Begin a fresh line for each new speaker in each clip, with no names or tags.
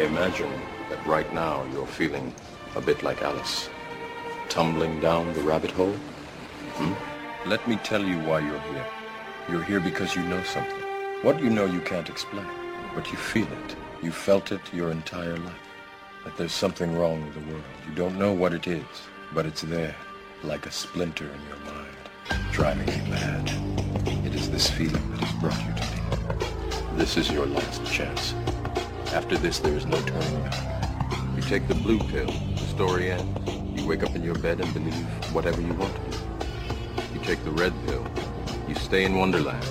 imagine that right now you're feeling a bit like Alice, tumbling down the rabbit hole. Let me tell you why you're here. You're here because you know something. What you know you can't explain, but you feel it. You felt it your entire life. That there's something wrong with the world. You don't know what it is, but it's there, like a splinter in your mind, driving you mad. It is this feeling that has brought you to me. This is your last chance. After this, there is no turning back. You take the blue pill, the story ends. You wake up in your bed and believe whatever you want to. You take the red pill, you stay in Wonderland,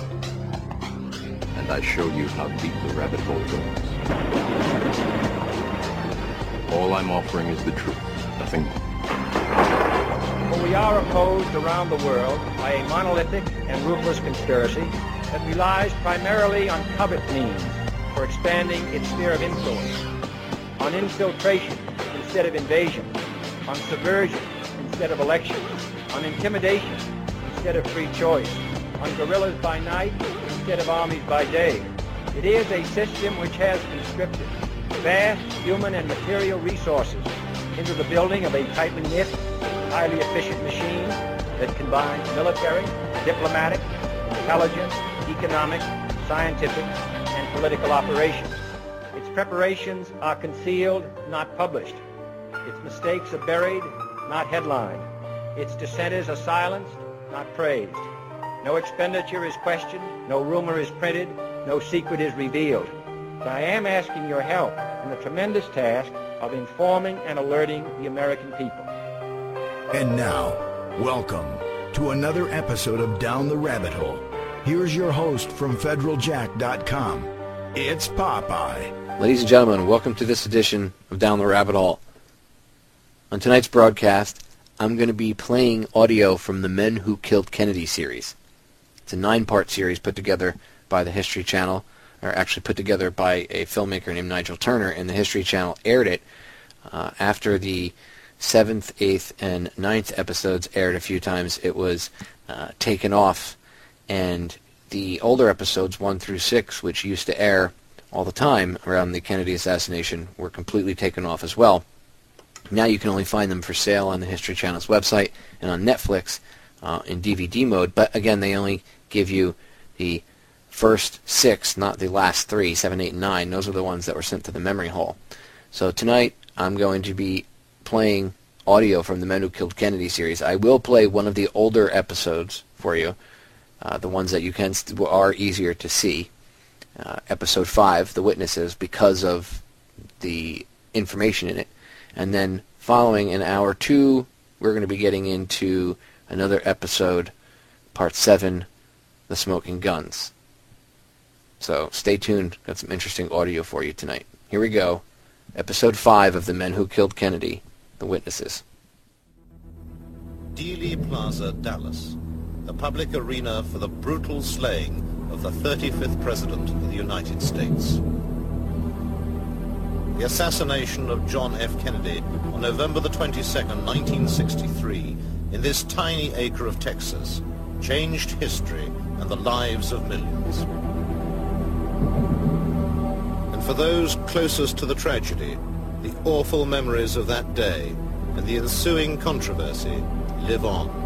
and I show you how deep the rabbit hole goes. All I'm offering is the truth, nothing more.
For we are opposed around the world by a monolithic and ruthless conspiracy that relies primarily on covert means for expanding its sphere of influence, on infiltration instead of invasion, on subversion instead of election, on intimidation instead of free choice, on guerrillas by night instead of armies by day. It is a system which has conscripted vast human and material resources into the building of a tightly knit, highly efficient machine that combines military, diplomatic, intelligence, economic, scientific, and political operations. Its preparations are concealed, not published. Its mistakes are buried, not headlined. Its dissenters are silenced, not praised. No expenditure is questioned, no rumor is printed, no secret is revealed. But I am asking your help in the tremendous task of informing and alerting the American people.
And now, welcome to another episode of Down the Rabbit Hole. Here's your host from federaljack.com. It's Popeye.
Ladies and gentlemen, welcome to this edition of Down the Rabbit Hole. On tonight's broadcast, I'm going to be playing audio from the Men Who Killed Kennedy series. It's a 9-part series put together by the History Channel, or actually put together by a filmmaker named Nigel Turner, and the History Channel aired it after the 7th, 8th, and 9th episodes aired a few times. It was taken off, and the older episodes, 1 through 6, which used to air all the time around the Kennedy assassination, were completely taken off as well. Now you can only find them for sale on the History Channel's website and on Netflix in DVD mode, but again, they only give you the first 6, not the last 3, 7, 8, and 9. Those are the ones that were sent to the memory hole. So tonight, I'm going to be playing audio from the Men Who Killed Kennedy series. I will play one of the older episodes for you, the ones that you can are easier to see. Episode 5, The Witnesses, because of the information in it. And then following in hour 2, we're going to be getting into another episode, part 7, The Smoking Guns. So stay tuned. Got some interesting audio for you tonight. Here we go. Episode 5 of The Men Who Killed Kennedy, The Witnesses.
Dealey Plaza, Dallas, a public arena for the brutal slaying of the 35th President of the United States. The assassination of John F. Kennedy on November the 22nd, 1963, in this tiny acre of Texas, changed history and the lives of millions. And for those closest to the tragedy, the awful memories of that day and the ensuing controversy live on.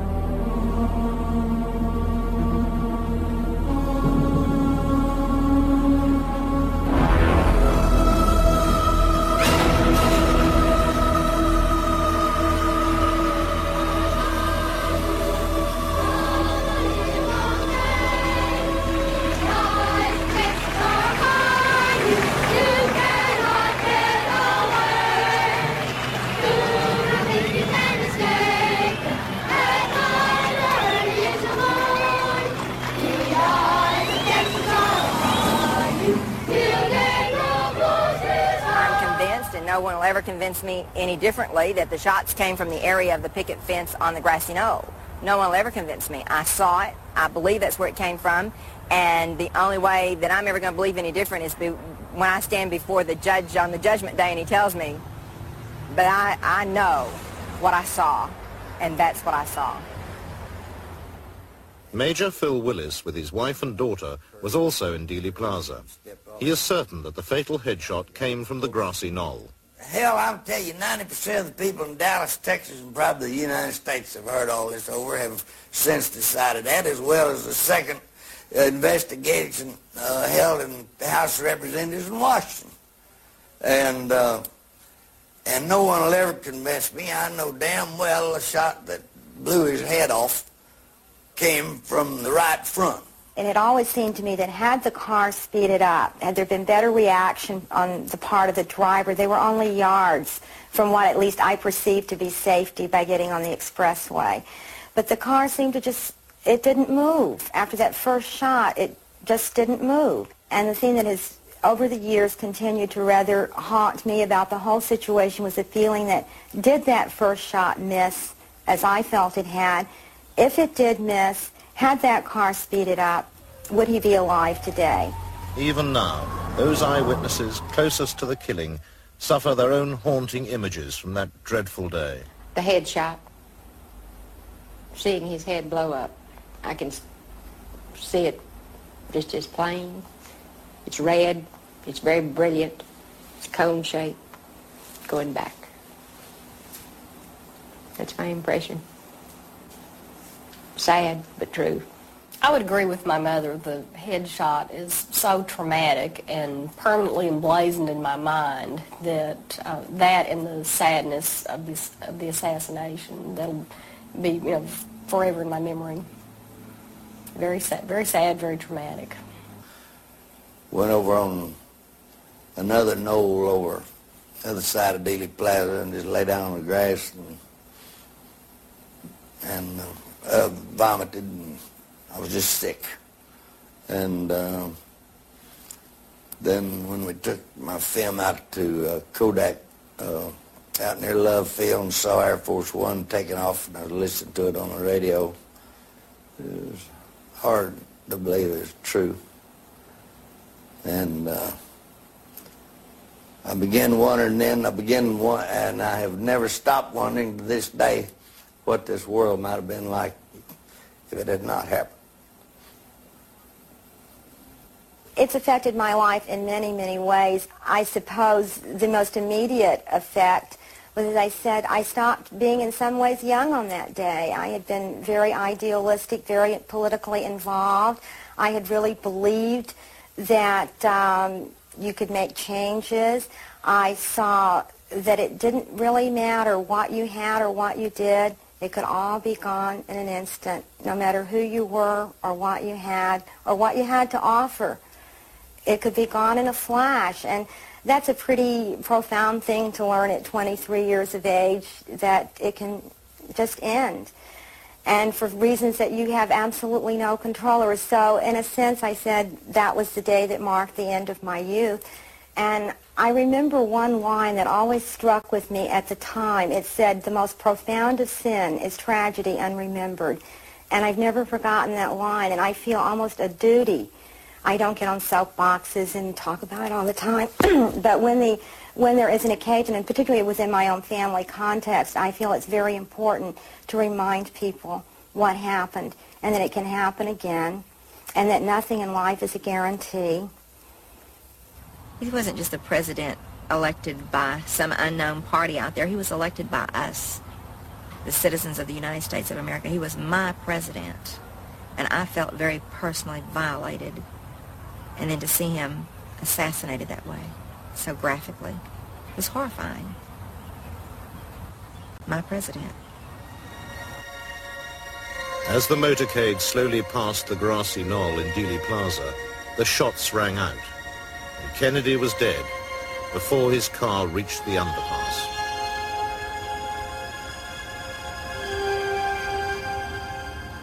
No one will ever convince me any differently that the shots came from the area of the picket fence on the grassy knoll. No one will ever convince me. I saw it. I believe that's where it came from. And the only way that I'm ever going to believe any different is when I stand before the judge on the judgment day and he tells me. But I know what I saw, and that's what I saw.
Major Phil Willis, with his wife and daughter, was also in Dealey Plaza. He is certain that the fatal headshot came from the grassy knoll.
Hell, I'll tell you, 90% of the people in Dallas, Texas, and probably the United States have heard all this over, have since decided that, as well as the second investigation held in the House of Representatives in Washington. And no one will ever convince me. I know damn well a shot that blew his head off came from the right front.
And it always seemed to me that had the car speeded up, had there been better reaction on the part of the driver, they were only yards from what at least I perceived to be safety by getting on the expressway. But the car seemed to just, it didn't move. After that first shot, it just didn't move. And the thing that has, over the years, continued to rather haunt me about the whole situation was the feeling that, did that first shot miss, as I felt it had? If it did miss, had that car speeded up, would he be alive today?
Even now, those eyewitnesses closest to the killing suffer their own haunting images from that dreadful day.
The headshot, seeing his head blow up, I can see it just as plain. It's red, it's very brilliant, it's cone-shaped, going back. That's my impression. Sad, but true.
I would agree with my mother. The headshot is so traumatic and permanently emblazoned in my mind that that and the sadness of the assassination, that'll be forever in my memory. Very sad, very traumatic.
Went over on another knoll over the other side of Dealey Plaza and just lay down on the grass and vomited, and I was just sick. And then when we took my film out to Kodak out near Love Field and saw Air Force One taking off, and I listened to it on the radio, it was hard to believe it was true. And I began wondering then, and I have never stopped wondering to this day what this world might have been like if it had not happened.
It's affected my life in many, many ways. I suppose the most immediate effect was, as I said, I stopped being in some ways young on that day. I had been very idealistic, very politically involved. I had really believed that you could make changes. I saw that it didn't really matter what you had or what you did. It could all be gone in an instant, no matter who you were or what you had to offer. It could be gone in a flash. And that's a pretty profound thing to learn at 23 years of age, that it can just end. And for reasons that you have absolutely no control over. So in a sense, I said that was the day that marked the end of my youth. And I remember one line that always struck with me at the time. It said, "The most profound of sin is tragedy unremembered." And I've never forgotten that line, and I feel almost a duty. I don't get on soapboxes and talk about it all the time, but when there is an occasion, and particularly within my own family context, I feel it's very important to remind people what happened, and that it can happen again, and that nothing in life is a guarantee.
He wasn't just a president elected by some unknown party out there. He was elected by us, the citizens of the United States of America. He was my president, and I felt very personally violated. And then to see him assassinated that way, so graphically, was horrifying. My president.
As the motorcade slowly passed the grassy knoll in Dealey Plaza, the shots rang out. And Kennedy was dead before his car reached the underpass.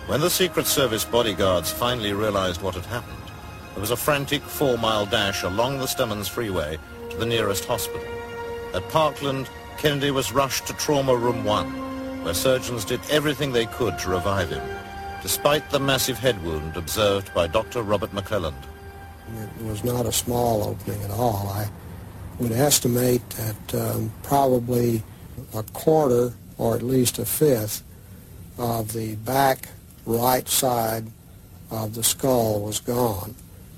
When the Secret Service bodyguards finally realized what had happened, there was a frantic 4-mile dash along the Stemmons Freeway to the nearest hospital. At Parkland, Kennedy was rushed to Trauma Room 1, where surgeons did everything they could to revive him, despite the massive head wound observed by Dr. Robert McClelland.
It was not a small opening at all. I would estimate that probably a quarter, or at least a fifth, of the back right side of the skull was gone.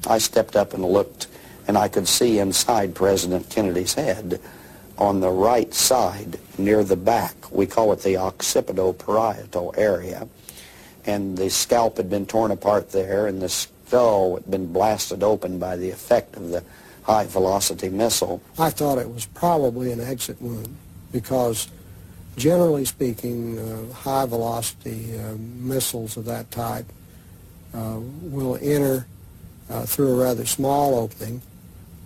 I stepped up and looked, and I could see inside President Kennedy's head on the right side near the back. We call it the occipito-parietal area. And the scalp had been torn apart there, and the skull had been blasted open by the effect of the high-velocity missile.
I thought it was probably an exit wound because, generally speaking, high-velocity missiles of that type will enter through a rather small opening,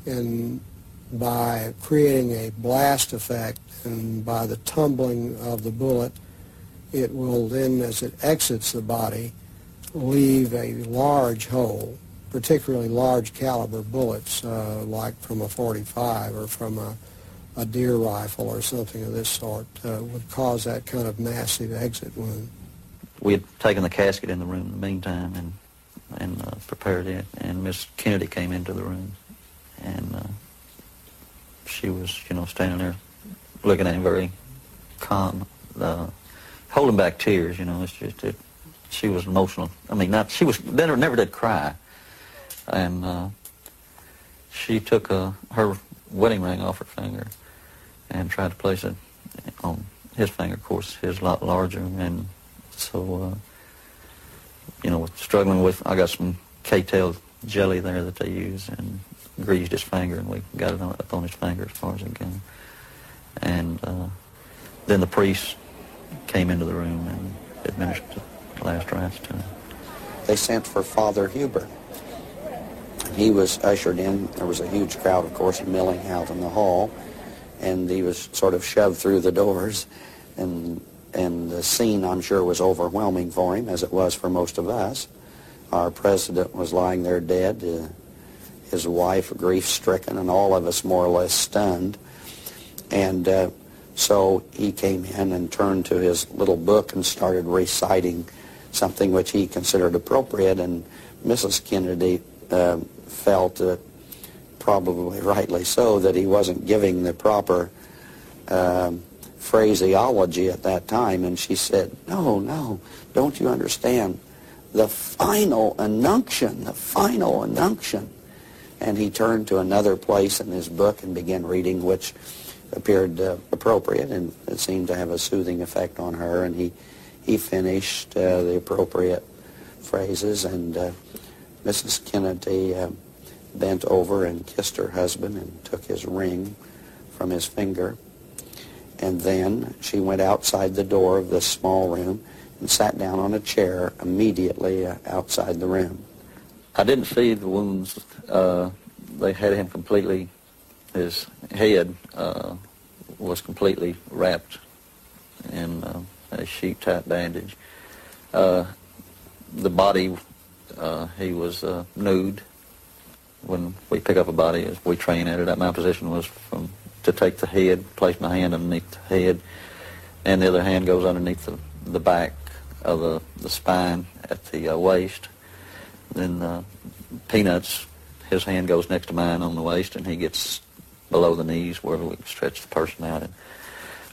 and by creating a blast effect and by the tumbling of the bullet, it will then, as it exits the body, leave a large hole. Particularly large caliber bullets, like from a .45 or from a deer rifle or something of this sort, would cause that kind of massive exit wound.
We had taken the casket in the room in the meantime and prepared it, and Miss Kennedy came into the room, and she was, standing there looking at him very calm, holding back tears. It's just she was emotional. I mean, never did cry. And she took her wedding ring off her finger and tried to place it on his finger. Of course, his a lot larger, and so, struggling with, I got some K-tail jelly there that they use, and greased his finger, and we got it up on his finger as far as it can. And then the priest came into the room and administered the last rites to him.
They sent for Father Huber. He was ushered in. There was a huge crowd, of course, milling out in the hall, and he was sort of shoved through the doors, and the scene, I'm sure, was overwhelming for him, as it was for most of us. Our president was lying there dead, his wife grief-stricken, and all of us more or less stunned. And so he came in and turned to his little book and started reciting something which he considered appropriate, and Mrs. Kennedy felt, probably rightly so, that he wasn't giving the proper phraseology at that time, and she said, no, don't you understand? The final ununction, the final ununction. And he turned to another place in his book and began reading, which appeared appropriate, and it seemed to have a soothing effect on her, and he finished the appropriate phrases, and Mrs. Kennedy bent over and kissed her husband and took his ring from his finger. And then she went outside the door of this small room and sat down on a chair immediately outside the room.
I didn't see the wounds. They had him completely, his head was completely wrapped in a sheet-type bandage. The body, he was nude. When we pick up a body, as we train at it, my position was to take the head, place my hand underneath the head, and the other hand goes underneath the back of the spine at the waist. Then Peanuts, his hand goes next to mine on the waist, and he gets below the knees where we stretch the person out. And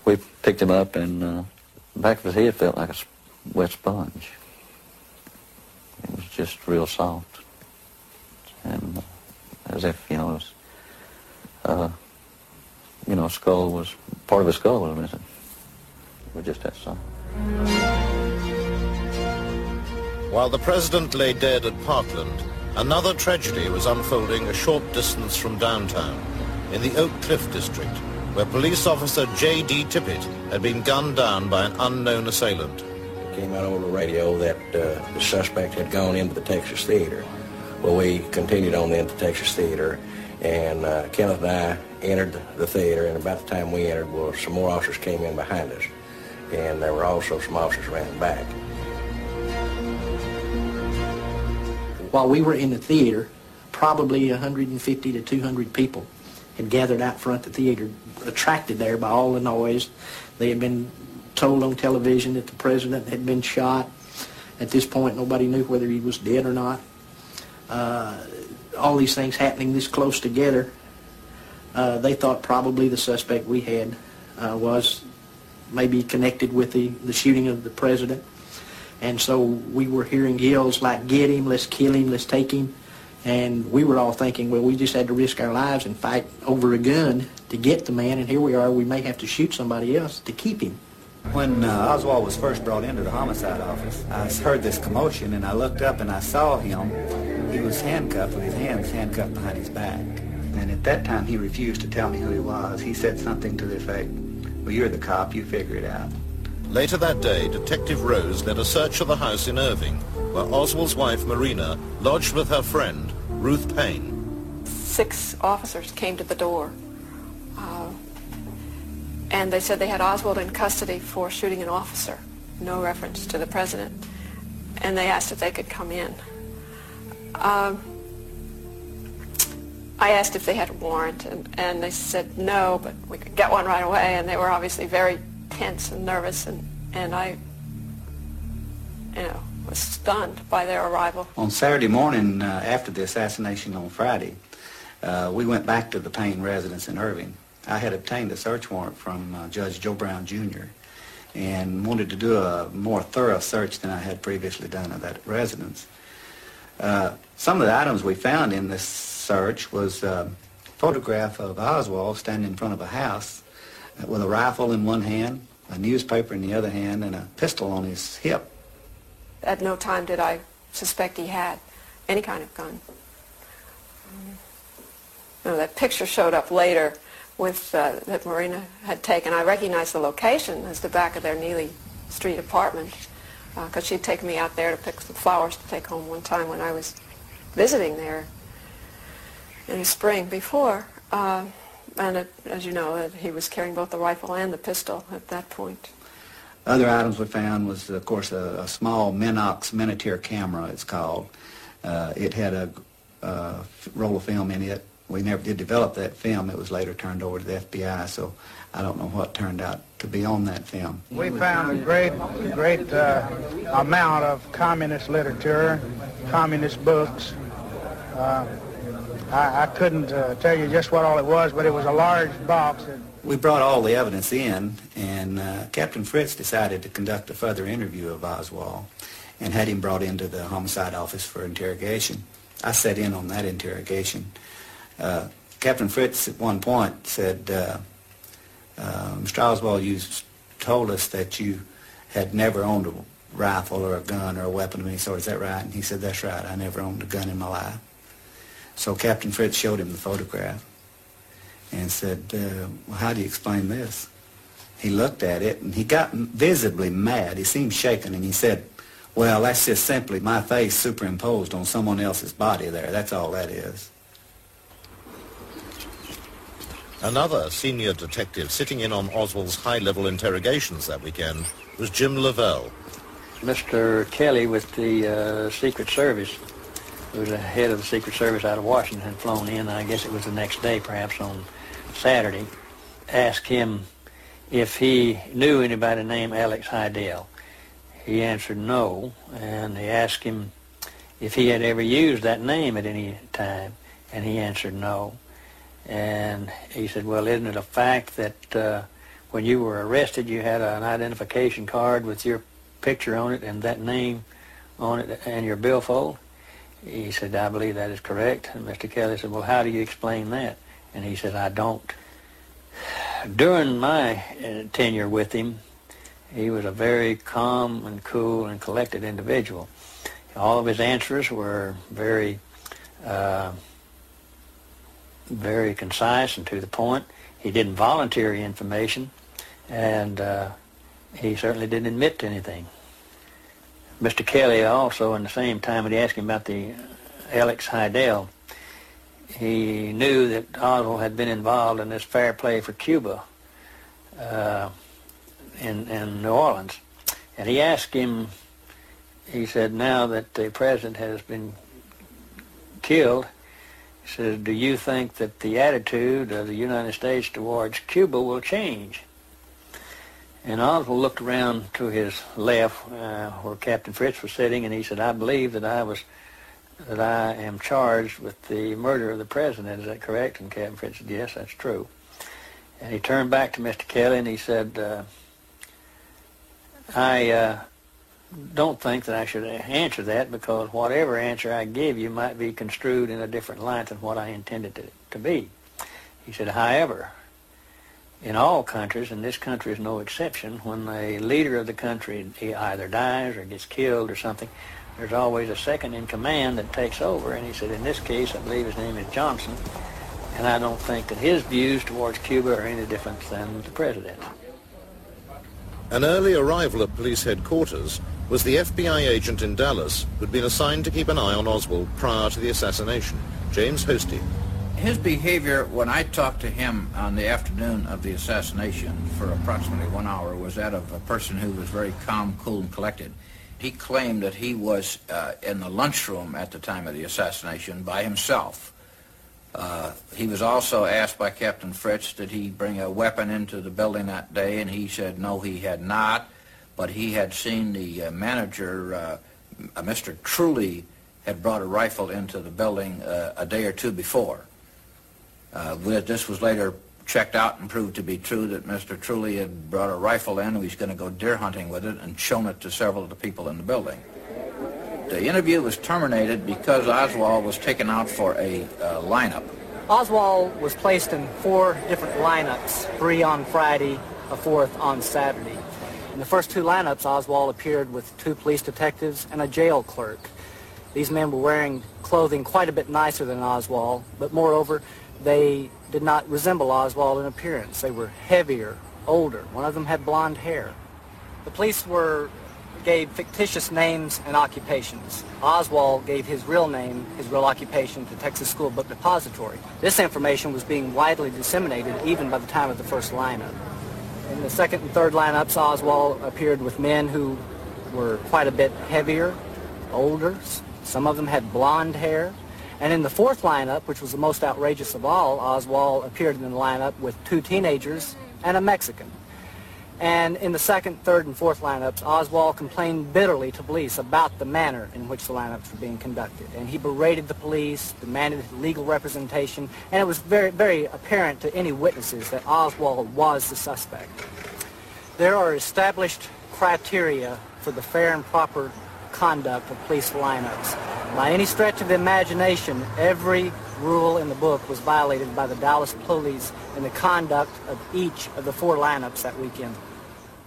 we picked him up, and the back of his head felt like a wet sponge. It was just real soft, and as if, skull was, part of his skull was missing. It was just that soft.
While the president lay dead at Parkland, another tragedy was unfolding a short distance from downtown, in the Oak Cliff district, where police officer J.D. Tippit had been gunned down by an unknown assailant.
It came out over the radio that the suspect had gone into the Texas Theater. Well, we continued on into the Texas Theater, and Kenneth and I entered the theater, and about the time we entered, well, some more officers came in behind us, and there were also some officers around the back.
While we were in the theater, probably 150 to 200 people had gathered out front of the theater, attracted there by all the noise. They had been told on television that the president had been shot. At this point, nobody knew whether he was dead or not. All these things happening this close together, they thought probably the suspect we had was maybe connected with the shooting of the president. And so we were hearing yells like, get him, let's kill him, let's take him. And we were all thinking, well, we just had to risk our lives and fight over a gun to get the man, and here we are, we may have to shoot somebody else to keep him.
When Oswald was first brought into the homicide office, I heard this commotion, and I looked up and I saw him. He was handcuffed with his hands handcuffed behind his back. And at that time, he refused to tell me who he was. He said something to the effect, well, you're the cop, you figure it out.
Later that day, Detective Rose led a search of the house in Irving, where Oswald's wife, Marina, lodged with her friend, Ruth Payne.
6 officers came to the door, and they said they had Oswald in custody for shooting an officer, no reference to the president, and they asked if they could come in. I asked if they had a warrant, and they said no, but we could get one right away, and they were obviously very tense and nervous, and I, was stunned by their arrival.
On Saturday morning, after the assassination on Friday, we went back to the Payne residence in Irving. I had obtained a search warrant from Judge Joe Brown, Jr., and wanted to do a more thorough search than I had previously done of that residence. Some of the items we found in this search was a photograph of Oswald standing in front of a house with a rifle in one hand, a newspaper in the other hand, and a pistol on his hip.
At no time did I suspect he had any kind of gun. That picture showed up later with that Marina had taken. I recognized the location as the back of their Neely Street apartment because she'd taken me out there to pick some flowers to take home one time when I was visiting there in the spring before. And as you know, he was carrying both the rifle and the pistol at that point.
Other items we found was, of course, a small Minox Miniature camera, it's called. It had a roll of film in it. We never did develop that film. It was later turned over to the FBI, so I don't know what turned out to be on that film.
We found a great amount of communist literature, communist books. I couldn't tell you just what all it was, but it was a large box.
We brought all the evidence in, and Captain Fritz decided to conduct a further interview of Oswald and had him brought into the homicide office for interrogation. I sat in on that interrogation. Captain Fritz at one point said, Mr. Oswald, you told us that you had never owned a rifle or a gun or a weapon of any sort. Is that right? And he said, that's right. I never owned a gun in my life. So Captain Fritz showed him the photograph and said, well, how do you explain this? He looked at it, and he got visibly mad. He seemed shaken, and he said, well, that's just simply my face superimposed on someone else's body there. That's all that is.
Another senior detective sitting in on Oswald's high-level interrogations that weekend was Jim Lavelle.
Mr. Kelly with the Secret Service, who was the head of the Secret Service out of Washington, had flown in, I guess it was the next day, perhaps on Saturday, asked him if he knew anybody named Alex Hidell. He answered no, and he asked him if he had ever used that name at any time, and he answered no. And he said, well, isn't it a fact that when you were arrested you had an identification card with your picture on it and that name on it and your billfold? He said, I believe that is correct. And Mr. Kelly said, well, how do you explain that? And he said, I don't. During my tenure with him, he was a very calm and cool and collected individual. All of his answers were very concise and to the point. He didn't volunteer information, and he certainly didn't admit to anything. Mr. Kelly also, in the same time when he asked him about the Alex Hidell, he knew that Oswald had been involved in this fair play for Cuba in New Orleans. And he asked him, he said, now that the president has been killed, he said, do you think that the attitude of the United States towards Cuba will change? And Oswald looked around to his left where Captain Fritz was sitting, and he said, I believe that I am charged with the murder of the president. Is that correct? And Captain Fritz said, yes, that's true. And he turned back to Mr. Kelly and he said, I don't think that I should answer that, because whatever answer I give you might be construed in a different light than what I intended it to be. He said, however, in all countries, and this country is no exception, when a leader of the country either dies or gets killed or something, there's always a second in command that takes over. And he said, in this case, I believe his name is Johnson, and I don't think that his views towards Cuba are any different than the president's.
An early arrival at police headquarters was the FBI agent in Dallas who'd been assigned to keep an eye on Oswald prior to the assassination, James Hosty.
His behavior when I talked to him on the afternoon of the assassination for approximately 1 hour was that of a person who was very calm, cool, and collected. He claimed that he was in the lunchroom at the time of the assassination by himself. He was also asked by Captain Fritz, did he bring a weapon into the building that day, and he said no, he had not, but he had seen the manager, Mr. Truly, had brought a rifle into the building a day or two before. This was later checked out and proved to be true, that Mr. Truly had brought a rifle in and he was going to go deer hunting with it and shown it to several of the people in the building. The interview was terminated because Oswald was taken out for a lineup.
Oswald was placed in 4 different lineups, 3 on Friday, a 4th on Saturday. In the first 2 lineups, Oswald appeared with 2 police detectives and a jail clerk. These men were wearing clothing quite a bit nicer than Oswald, but moreover, they did not resemble Oswald in appearance. They were heavier, older. One of them had blonde hair. The police gave fictitious names and occupations. Oswald gave his real name, his real occupation, to Texas School Book Depository. This information was being widely disseminated even by the time of the first lineup. In the second and third lineups, Oswald appeared with men who were quite a bit heavier, older. Some of them had blonde hair. And in the fourth lineup, which was the most outrageous of all, Oswald appeared in the lineup with 2 teenagers and a Mexican. And in the second, third, and fourth lineups, Oswald complained bitterly to police about the manner in which the lineups were being conducted. And he berated the police, demanded legal representation, and it was very, very apparent to any witnesses that Oswald was the suspect. There are established criteria for the fair and proper conduct of police lineups. By any stretch of the imagination, every rule in the book was violated by the Dallas police in the conduct of each of the 4 lineups that weekend.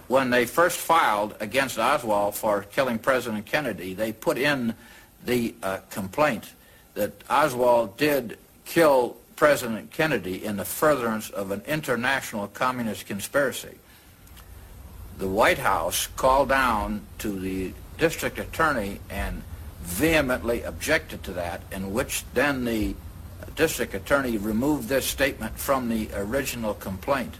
When they first filed against Oswald for killing President Kennedy, they put in the complaint that Oswald did kill President Kennedy in the furtherance of an international communist conspiracy. The White House called down to the district attorney and vehemently objected to that, in which then the district attorney removed this statement from the original complaint.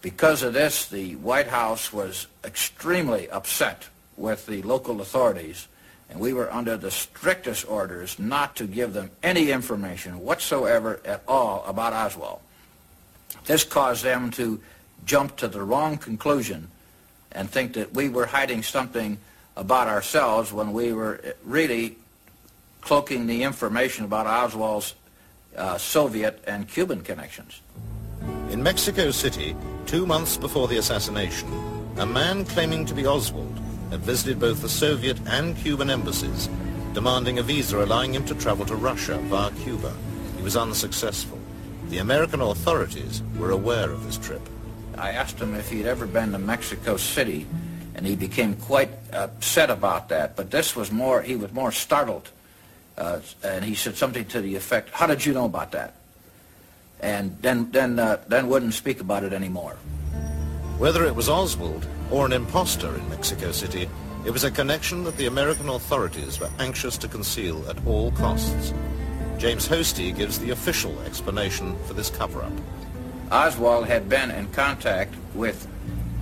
Because of this, the White House was extremely upset with the local authorities, and we were under the strictest orders not to give them any information whatsoever at all about Oswald. This caused them to jump to the wrong conclusion and think that we were hiding something about ourselves when we were really cloaking the information about Oswald's Soviet and Cuban connections.
In Mexico City, 2 months before the assassination, a man claiming to be Oswald had visited both the Soviet and Cuban embassies, demanding a visa allowing him to travel to Russia via Cuba. He was unsuccessful. The American authorities were aware of this trip.
I asked him if he'd ever been to Mexico City, and he became quite upset about that. But this was more, he was more startled. And he said something to the effect, "How did you know about that?" And then wouldn't speak about it anymore.
Whether it was Oswald or an imposter in Mexico City, it was a connection that the American authorities were anxious to conceal at all costs. James Hosty gives the official explanation for this cover-up.
Oswald had been in contact with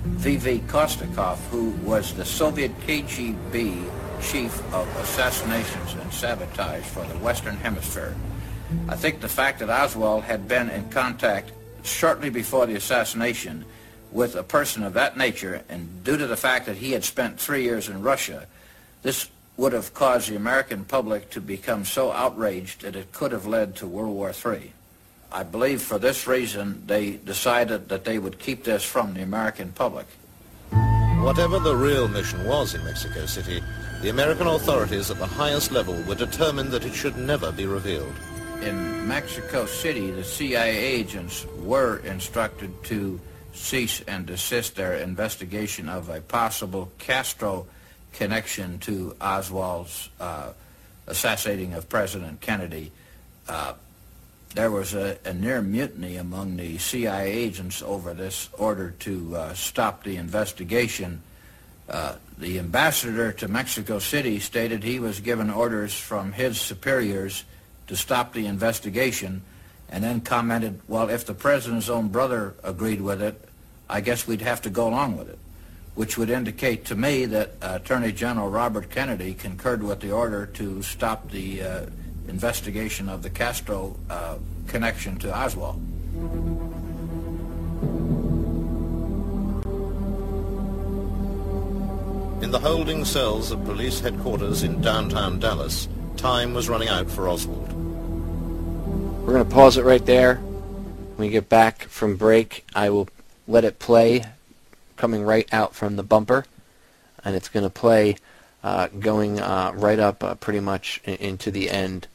V.V. Kostakov, who was the Soviet KGB chief of assassinations and sabotage for the Western Hemisphere. I think the fact that Oswald had been in contact shortly before the assassination with a person of that nature, and due to the fact that he had spent 3 years in Russia, this would have caused the American public to become so outraged that it could have led to World War III. I believe for this reason they decided that they would keep this from the American public.
Whatever the real mission was in Mexico City, the American authorities at the highest level were determined that it should never be revealed.
In Mexico City, the CIA agents were instructed to cease and desist their investigation of a possible Castro connection to Oswald's assassinating of President Kennedy. There was a near mutiny among the CIA agents over this order to stop the investigation. The ambassador to Mexico City stated he was given orders from his superiors to stop the investigation, and then commented, well, if the president's own brother agreed with it, I guess we'd have to go along with it, which would indicate to me that Attorney General Robert Kennedy concurred with the order to stop the investigation of the Castro connection to Oswald.
In the holding cells of police headquarters in downtown Dallas, time was running out for Oswald.
We're going to pause it right there. When we get back from break, I will let it play, coming right out from the bumper, and it's going to play going right up pretty much into the end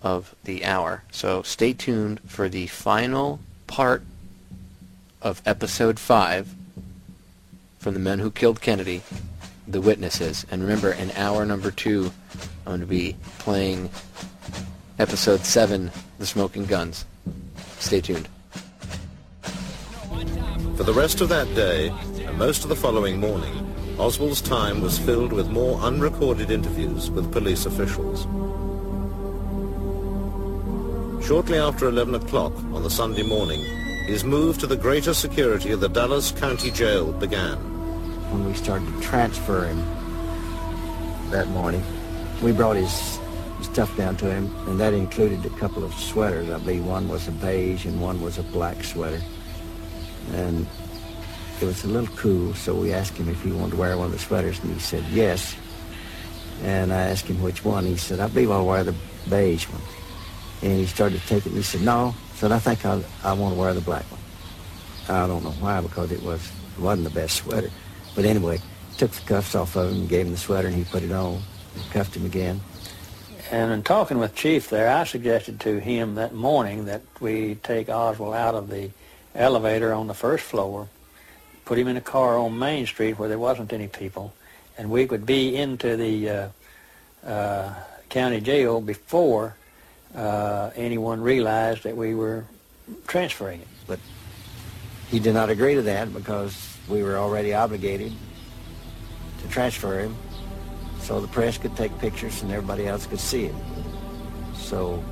of the hour. So stay tuned for the final part of Episode 5 from The Men Who Killed Kennedy, The Witnesses. And remember, in hour number 2, I'm going to be playing Episode 7, The Smoking Guns. Stay tuned.
For the rest of that day, and most of the following morning, Oswald's time was filled with more unrecorded interviews with police officials. Shortly after 11 o'clock on the Sunday morning, his move to the greater security of the Dallas County Jail began.
When we started to transfer him that morning, we brought his stuff down to him, and that included a couple of sweaters. I believe one was a beige and one was a black sweater. And it was a little cool, so we asked him if he wanted to wear one of the sweaters, and he said yes. And I asked him which one. He said, I believe I'll wear the beige one. And he started to take it, and he said, no. I said, I think I want to wear the black one. I don't know why, because it wasn't the best sweater. But anyway, took the cuffs off of him and gave him the sweater, and he put it on and cuffed him again.
And in talking with Chief there, I suggested to him that morning that we take Oswald out of the elevator on the first floor, put him in a car on Main Street where there wasn't any people, and we could be into the county jail before anyone realized that we were transferring him.
But he did not agree to that because we were already obligated to transfer him so the press could take pictures and everybody else could see it. So,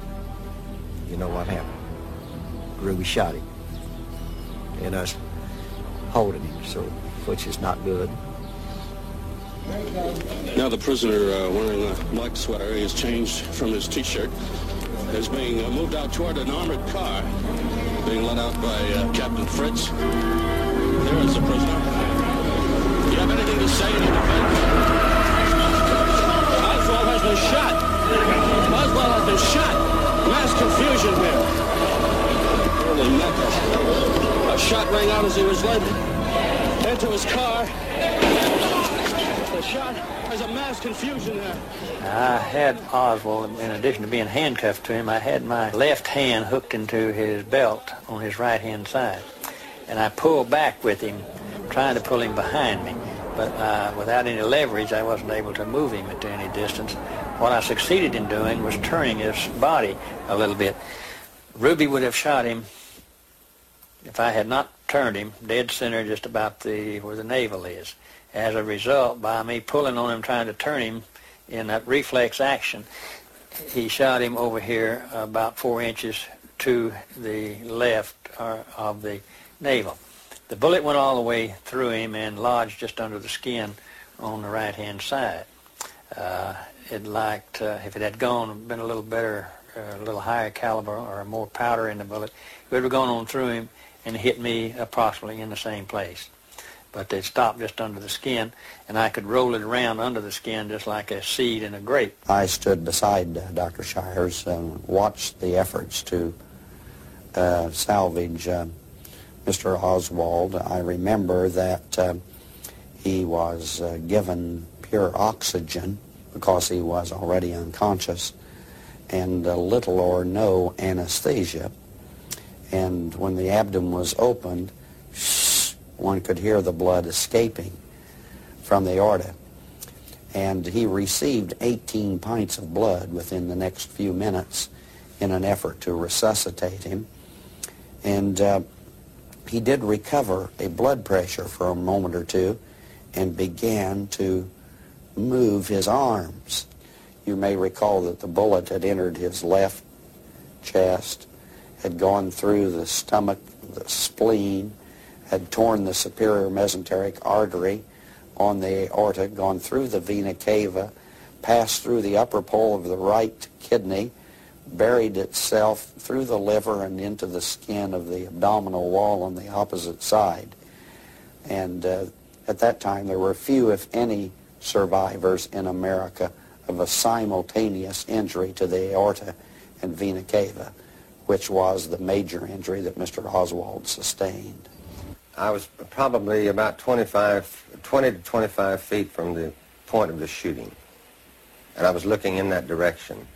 you know what happened. Ruby shot him and us holding him, so which is not good.
Now the prisoner wearing a black sweater, he has changed from his T-shirt, is being moved out toward an armored car, being led out by Captain Fritz. There is the prisoner. Do you have anything to say in your defense? Oswald has been shot. Oswald has been shot. Mass confusion here. Holy mackerel. A shot rang out as he was led into his car. The shot, there's a mass confusion there.
I had Oswald, in addition to being handcuffed to him, I had my left hand hooked into his belt on his right-hand side. And I pulled back with him, trying to pull him behind me. But without any leverage, I wasn't able to move him to any distance. What I succeeded in doing was turning his body a little bit. Ruby would have shot him if I had not turned him dead center just about where the navel is. As a result, by me pulling on him, trying to turn him in that reflex action, he shot him over here about 4 inches to the left of the navel. The bullet went all the way through him and lodged just under the skin on the right-hand side. If it had been a little better, a little higher caliber or more powder in the bullet, it would have gone on through him and hit me approximately in the same place. But it stopped just under the skin, and I could roll it around under the skin just like a seed in a grape.
I stood beside Dr. Shires and watched the efforts to salvage Mr. Oswald. I remember that He was given pure oxygen because he was already unconscious, and little or no anesthesia. And when the abdomen was opened, one could hear the blood escaping from the aorta. And he received 18 pints of blood within the next few minutes in an effort to resuscitate him. And he did recover a blood pressure for a moment or two and began to move his arms. You may recall that the bullet had entered his left chest, had gone through the stomach, the spleen, had torn the superior mesenteric artery on the aorta, gone through the vena cava, passed through the upper pole of the right kidney, buried itself through the liver and into the skin of the abdominal wall on the opposite side. And at that time there were few, if any, survivors in America of a simultaneous injury to the aorta and vena cava, which was the major injury that Mr. Oswald sustained.
I was probably about 20 to 25 feet from the point of the shooting, and I was looking in that direction.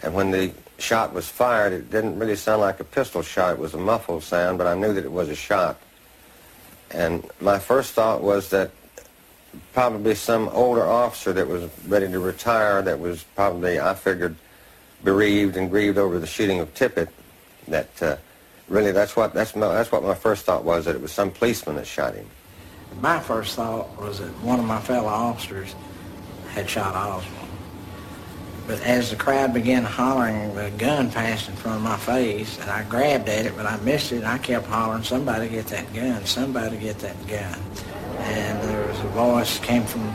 And when the shot was fired, it didn't really sound like a pistol shot. It was a muffled sound, but I knew that it was a shot. And my first thought was that probably some older officer that was ready to retire, that was probably, I figured, bereaved and grieved over the shooting of Tippit, that really that's what my first thought was, that it was some policeman that shot him.
My first thought was that one of my fellow officers had shot Oswald. But as the crowd began hollering, the gun passed in front of my face, and I grabbed at it, but I missed it, and I kept hollering, "Somebody get that gun, somebody get that gun." And there was a voice came from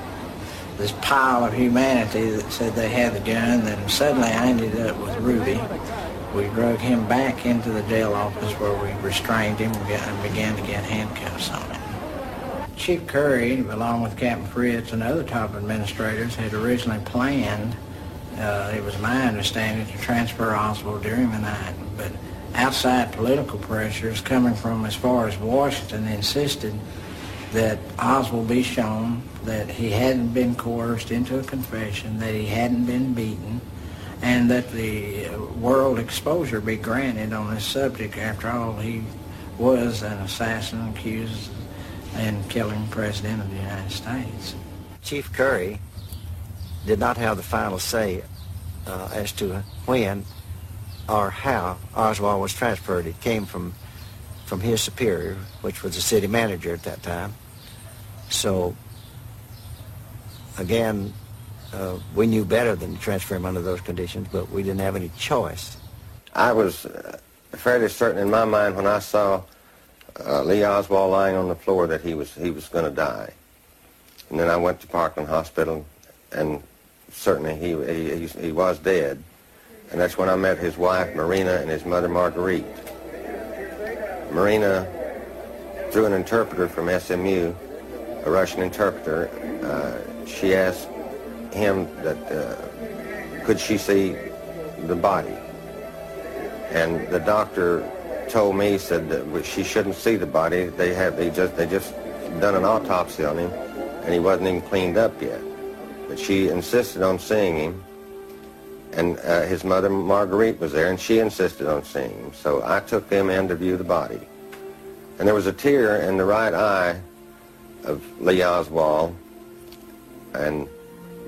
this pile of humanity that said they had the gun. Then suddenly I ended up with Ruby. We drug him back into the jail office where we restrained him and began to get handcuffs on him. Chief Curry, along with Captain Fritz and other top administrators, had originally planned, it was my understanding, to transfer Oswald during the night. But outside political pressures coming from as far as Washington insisted that Oswald be shown that he hadn't been coerced into a confession, that he hadn't been beaten, and that the world exposure be granted on this subject. After all, he was an assassin accused in killing the President of the United States.
Chief Curry did not have the final say as to when or how Oswald was transferred. It came from his superior, which was the city manager at that time. So, again, we knew better than to transfer him under those conditions, but we didn't have any choice.
I was fairly certain in my mind when I saw Lee Oswald lying on the floor that he was going to die. And then I went to Parkland Hospital, and certainly he was dead. And that's when I met his wife, Marina, and his mother, Marguerite. Marina, through an interpreter from SMU, a Russian interpreter, she asked him that could she see the body. And the doctor told me, said that she shouldn't see the body. They just done an autopsy on him, and he wasn't even cleaned up yet. But she insisted on seeing him, and his mother Marguerite was there, and she insisted on seeing him. So I took them in to view the body, and there was a tear in the right eye of Lee Oswald, and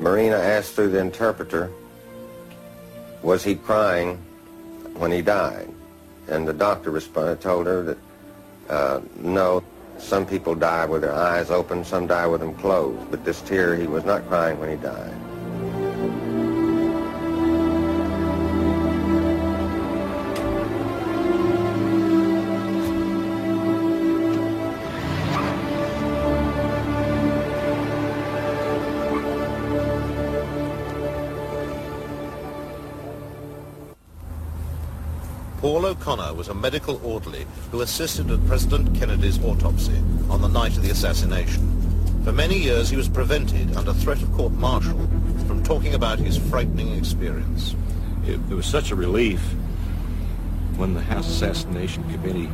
Marina asked through the interpreter, was he crying when he died? And the doctor told her that no, some people die with their eyes open, some die with them closed, but this tear, he was not crying when he died.
Paul O'Connor was a medical orderly who assisted at President Kennedy's autopsy on the night of the assassination. For many years he was prevented, under threat of court-martial, from talking about his frightening experience.
It was such a relief when the House Assassination Committee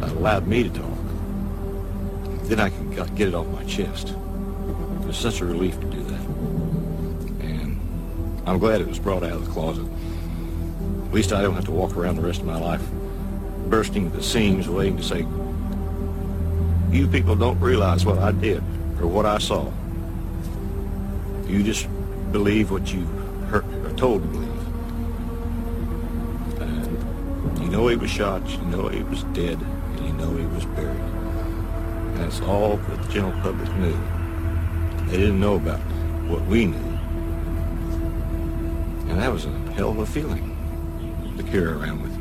allowed me to talk. then I can get it off my chest. It was such a relief to do that. And I'm glad it was brought out of the closet. At least I don't have to walk around the rest of my life bursting at the seams waiting to say, you people don't realize what I did or what I saw. You just believe what you are told to believe. And you know he was shot, you know he was dead, and you know he was buried. And that's all that the general public knew. They didn't know about what we knew. And that was a hell of a feeling to carry around with you.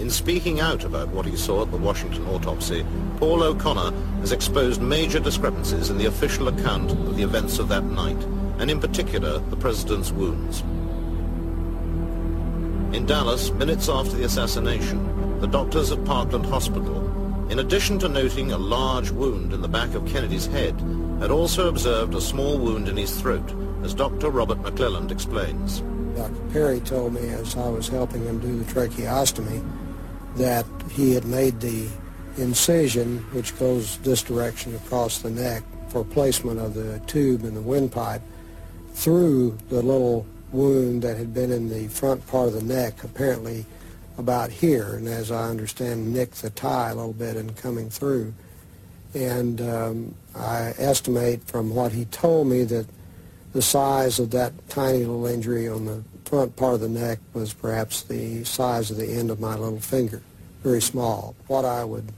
In speaking out about what he saw at the Washington autopsy, Paul O'Connor has exposed major discrepancies in the official account of the events of that night, and in particular, the president's wounds. In Dallas, minutes after the assassination, the doctors at Parkland Hospital, in addition to noting a large wound in the back of Kennedy's head, had also observed a small wound in his throat, as Dr. Robert McClelland explains.
Dr. Perry told me as I was helping him do the tracheostomy that he had made the incision, which goes this direction across the neck, for placement of the tube in the windpipe through the little wound that had been in the front part of the neck, apparently about here, and as I understand, nicked the tie a little bit in coming through. And I estimate from what he told me that the size of that tiny little injury on the front part of the neck was perhaps the size of the end of my little finger, very small. What I would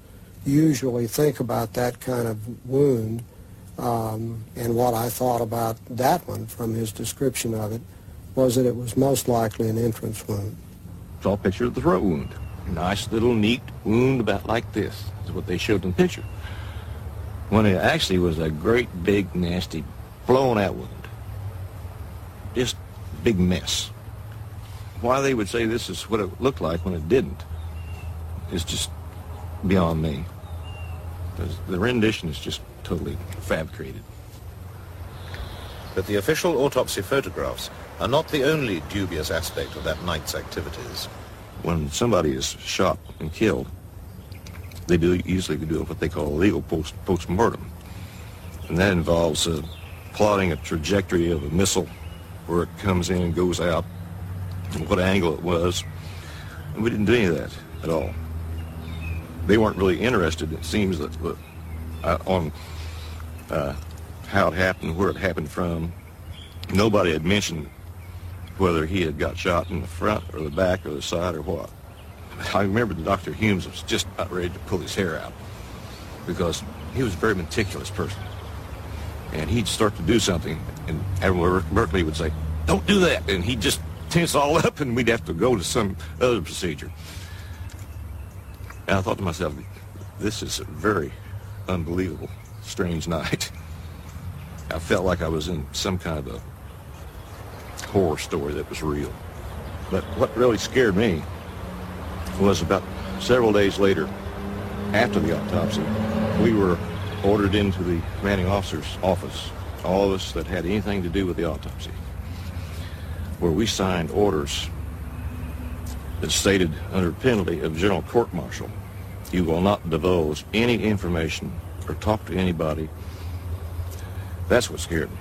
usually think about that kind of wound and what I thought about that one from his description of it was that it was most likely an entrance wound.
Saw a picture of the throat wound. A nice little neat wound about like this is what they showed in the picture. When it actually was a great big nasty blown out wound. Just big mess. Why they would say this is what it looked like when it didn't is just beyond me. Because the rendition is just totally fabricated.
But the official autopsy photographs are not the only dubious aspect of that night's activities.
When somebody is shot and killed, they usually do what they call a legal post-mortem. And that involves plotting a trajectory of a missile, where it comes in and goes out, and what angle it was. And we didn't do any of that at all. They weren't really interested, it seems, on how it happened, where it happened from. Nobody had mentioned whether he had got shot in the front or the back or the side or what. I remember that Dr. Humes was just about ready to pull his hair out because he was a very meticulous person. And he'd start to do something, and Admiral Berkeley would say, "Don't do that," and he'd just tense all up, and we'd have to go to some other procedure. And I thought to myself, this is a very unbelievable, strange night. I felt like I was in some kind of a horror story that was real. But what really scared me was about several days later, after the autopsy, we were ordered into the commanding officer's office, all of us that had anything to do with the autopsy, where we signed orders that stated under penalty of general court-martial, you will not divulge any information or talk to anybody. That's what scared me.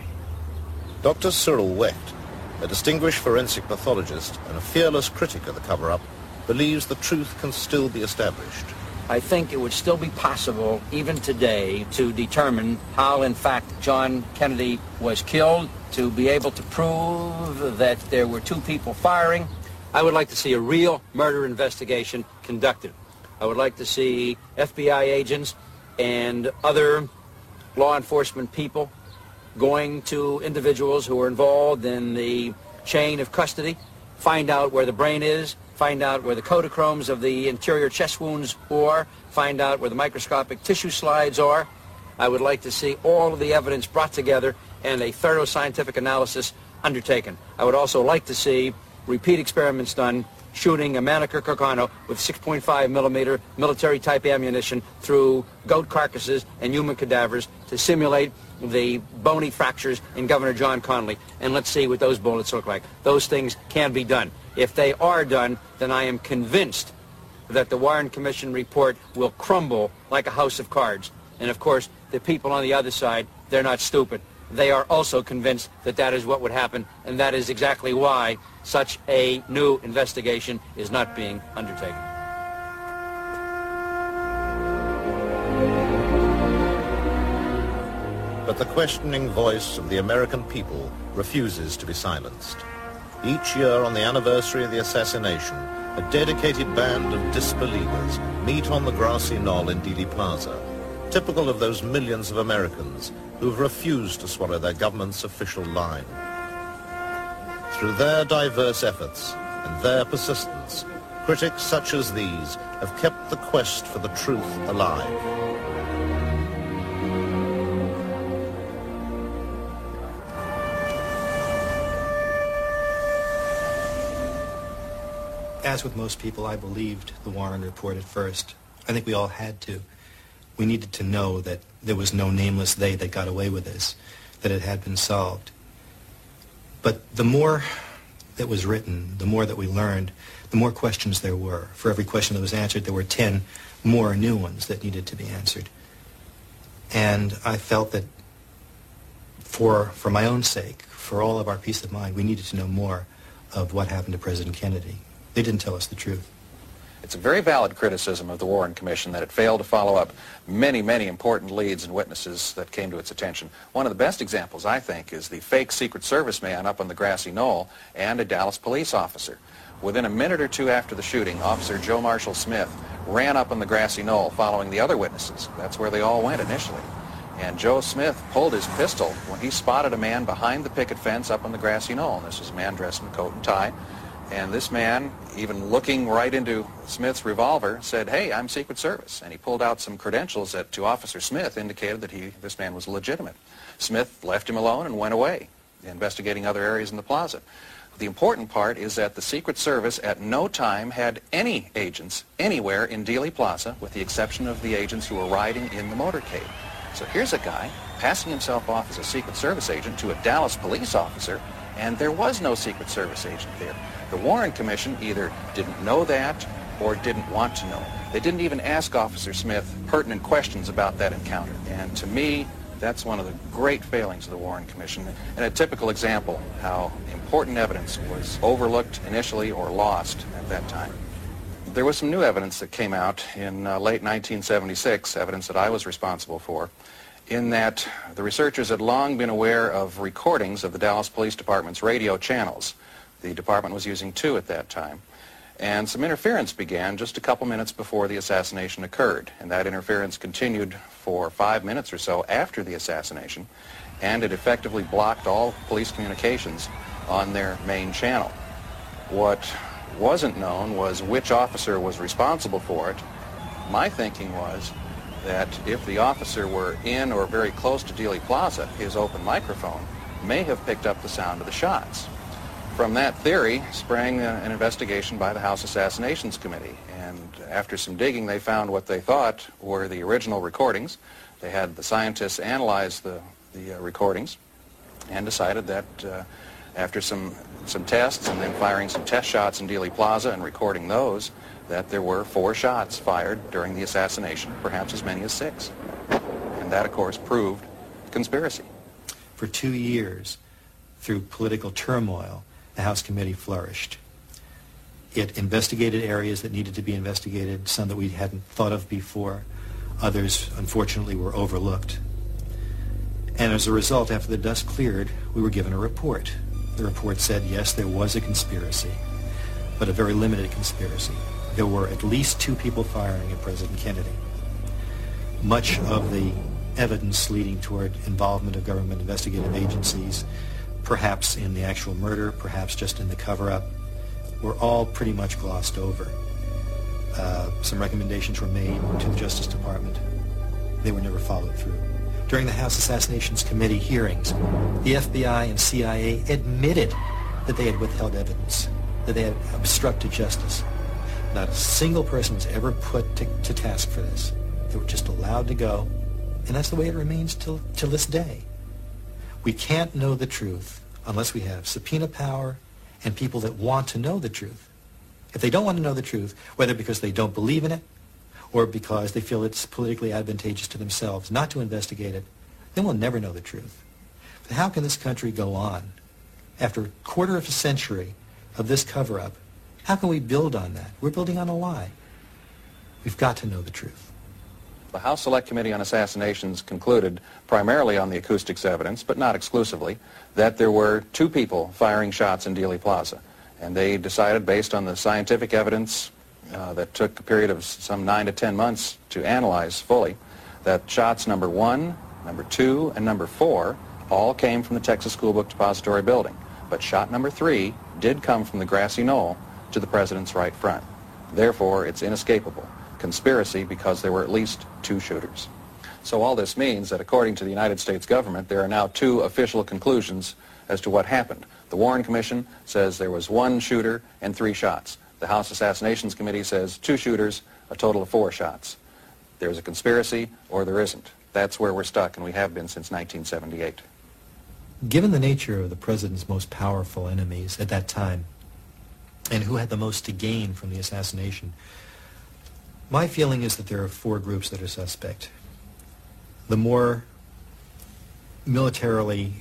Dr. Cyril Wecht, a distinguished forensic pathologist and a fearless critic of the cover-up, believes the truth can still be established.
I think it would still be possible, even today, to determine how, in fact, John Kennedy was killed, to be able to prove that there were two people firing. I would like to see a real murder investigation conducted. I would like to see FBI agents and other law enforcement people going to individuals who are involved in the chain of custody, find out where the brain is, find out where the Kodachromes of the interior chest wounds are, find out where the microscopic tissue slides are. I would like to see all of the evidence brought together and a thorough scientific analysis undertaken. I would also like to see repeat experiments done shooting a Mannlicher Carcano with 6.5 millimeter military-type ammunition through goat carcasses and human cadavers to simulate the bony fractures in Governor John Connally, and let's see what those bullets look like. Those things can be done. If they are done, then I am convinced that the Warren Commission report will crumble like a house of cards. And of course, the people on the other side, they're not stupid. They are also convinced that that is what would happen, and that is exactly why such a new investigation is not being undertaken.
But the questioning voice of the American people refuses to be silenced. Each year on the anniversary of the assassination, a dedicated band of disbelievers meet on the grassy knoll in Dealey Plaza, typical of those millions of Americans who've refused to swallow their government's official line. Through their diverse efforts and their persistence, critics such as these have kept the quest for the truth alive.
As with most people, I believed the Warren report at first. I think we all had to. We needed to know that there was no nameless they that got away with this, that it had been solved. But the more that was written, the more that we learned, the more questions there were. For every question that was answered, there were 10 more new ones that needed to be answered. And I felt that for my own sake, for all of our peace of mind, we needed to know more of what happened to President Kennedy. They didn't tell us the truth.
It's a very valid criticism of the Warren Commission that it failed to follow up many, many important leads and witnesses that came to its attention. One of the best examples, I think, is the fake Secret Service man up on the grassy knoll and a Dallas police officer. Within a minute or two after the shooting, Officer Joe Marshall Smith ran up on the grassy knoll following the other witnesses. That's where they all went initially. And Joe Smith pulled his pistol when he spotted a man behind the picket fence up on the grassy knoll. And this was a man dressed in coat and tie. And this man, even looking right into Smith's revolver, said, "Hey, I'm Secret Service." And he pulled out some credentials that, to Officer Smith, indicated that this man was legitimate. Smith left him alone and went away, investigating other areas in the plaza. The important part is that the Secret Service at no time had any agents anywhere in Dealey Plaza, with the exception of the agents who were riding in the motorcade. So here's a guy passing himself off as a Secret Service agent to a Dallas police officer, and there was no Secret Service agent there. The Warren Commission either didn't know that or didn't want to know. They didn't even ask Officer Smith pertinent questions about that encounter. And to me, that's one of the great failings of the Warren Commission, and a typical example how important evidence was overlooked initially or lost at that time. There was some new evidence that came out in late 1976, evidence that I was responsible for, in that the researchers had long been aware of recordings of the Dallas Police Department's radio channels. The department was using 2 at that time. And some interference began just a couple minutes before the assassination occurred. And that interference continued for 5 minutes or so after the assassination. And it effectively blocked all police communications on their main channel. What wasn't known was which officer was responsible for it. My thinking was that if the officer were in or very close to Dealey Plaza, his open microphone may have picked up the sound of the shots. From that theory sprang an investigation by the House Assassinations Committee, and after some digging they found what they thought were the original recordings. They had the scientists analyze the recordings and decided that after some tests and then firing some test shots in Dealey Plaza and recording those, that there were 4 shots fired during the assassination, perhaps as many as 6. And that, of course, proved conspiracy.
For 2 years, through political turmoil, the House Committee flourished. It investigated areas that needed to be investigated, some that we hadn't thought of before. Others, unfortunately, were overlooked. And as a result, after the dust cleared, we were given a report. The report said, yes, there was a conspiracy, but a very limited conspiracy. There were at least 2 people firing at President Kennedy. Much of the evidence leading toward involvement of government investigative agencies, perhaps in the actual murder, perhaps just in the cover-up, were all pretty much glossed over. Some recommendations were made to the Justice Department. They were never followed through. During the House Assassinations Committee hearings, the FBI and CIA admitted that they had withheld evidence, that they had obstructed justice. Not a single person was ever put to task for this. They were just allowed to go, and that's the way it remains till this day. We can't know the truth unless we have subpoena power and people that want to know the truth. If they don't want to know the truth, whether because they don't believe in it or because they feel it's politically advantageous to themselves not to investigate it, then we'll never know the truth. But how can this country go on after a quarter of a century of this cover-up? How can we build on that? We're building on a lie. We've got to know the truth.
The House Select Committee on Assassinations concluded, primarily on the acoustics evidence, but not exclusively, that there were 2 people firing shots in Dealey Plaza. And they decided, based on the scientific evidence that took a period of some 9 to 10 months to analyze fully, that shots number 1, number 2, and number 4 all came from the Texas School Book Depository building. But shot number 3 did come from the grassy knoll to the president's right front. Therefore, it's inescapable. Conspiracy because there were at least 2 shooters. So all this means that according to the United States government, there are now 2 official conclusions as to what happened. The Warren Commission says there was 1 shooter and 3 shots. The House Assassinations Committee says 2 shooters, a total of 4 shots. There's a conspiracy or there isn't. That's where we're stuck, and we have been since 1978.
Given the nature of the president's most powerful enemies at that time, and who had the most to gain from the assassination, my feeling is that there are 4 groups that are suspect. The more militarily